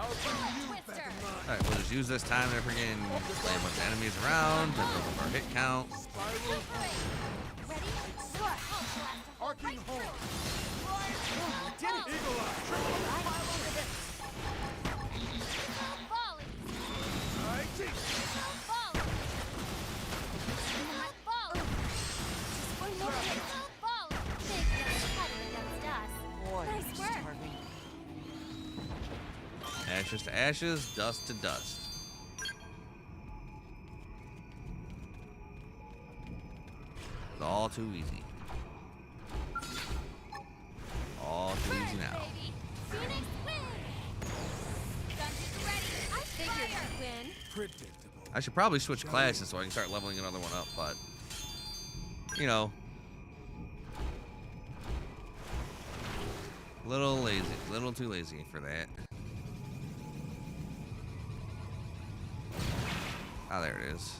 I'll bring you Bullet back twister. in line. Alright, we'll just use this time to freaking play a bunch of enemies around, to build up our hit count. Spiral Recuperate. home. Ready? Strike. I'll blast a hole Arcing right home. through it. We did it. Eagle eye. Triple the pylon to hit. No volley. I take. No volley. Not volley. Just one more hit. No volley. Big guns headed against us. Boy, Nice you're work. starving. Ashes to ashes, dust to dust. It's all too easy. All too easy Burn, now. baby. Phoenix win. Guns ready. I figured you'd win. Predictable. I should probably switch classes so I can start leveling another one up, but you know, a little lazy, a little too lazy for that. Ah, there it is.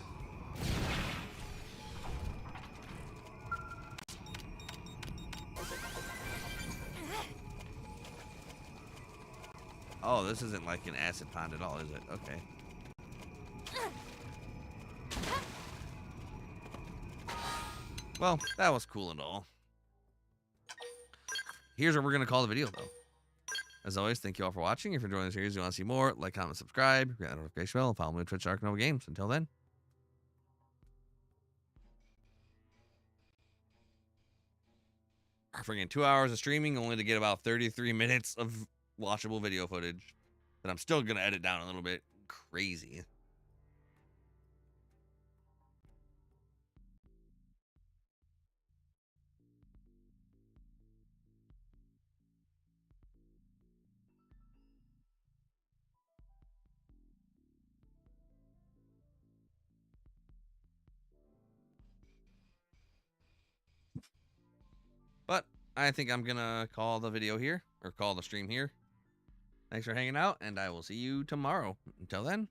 Oh, this isn't like an acid pond at all, is it? Okay. Well, that was cool and all. Here's what we're going to call the video, though. As always, thank you all for watching. If you're enjoying the series, you want to see more, like, comment, subscribe, hit that notification bell, and follow me on Twitch, Nova Games. Until then. Freaking 2 hours of streaming only to get about 33 minutes of watchable video footage that I'm still going to edit down a little bit. Crazy. But I think I'm going to call the video here, or call the stream here. Thanks for hanging out, and I will see you tomorrow. Until then.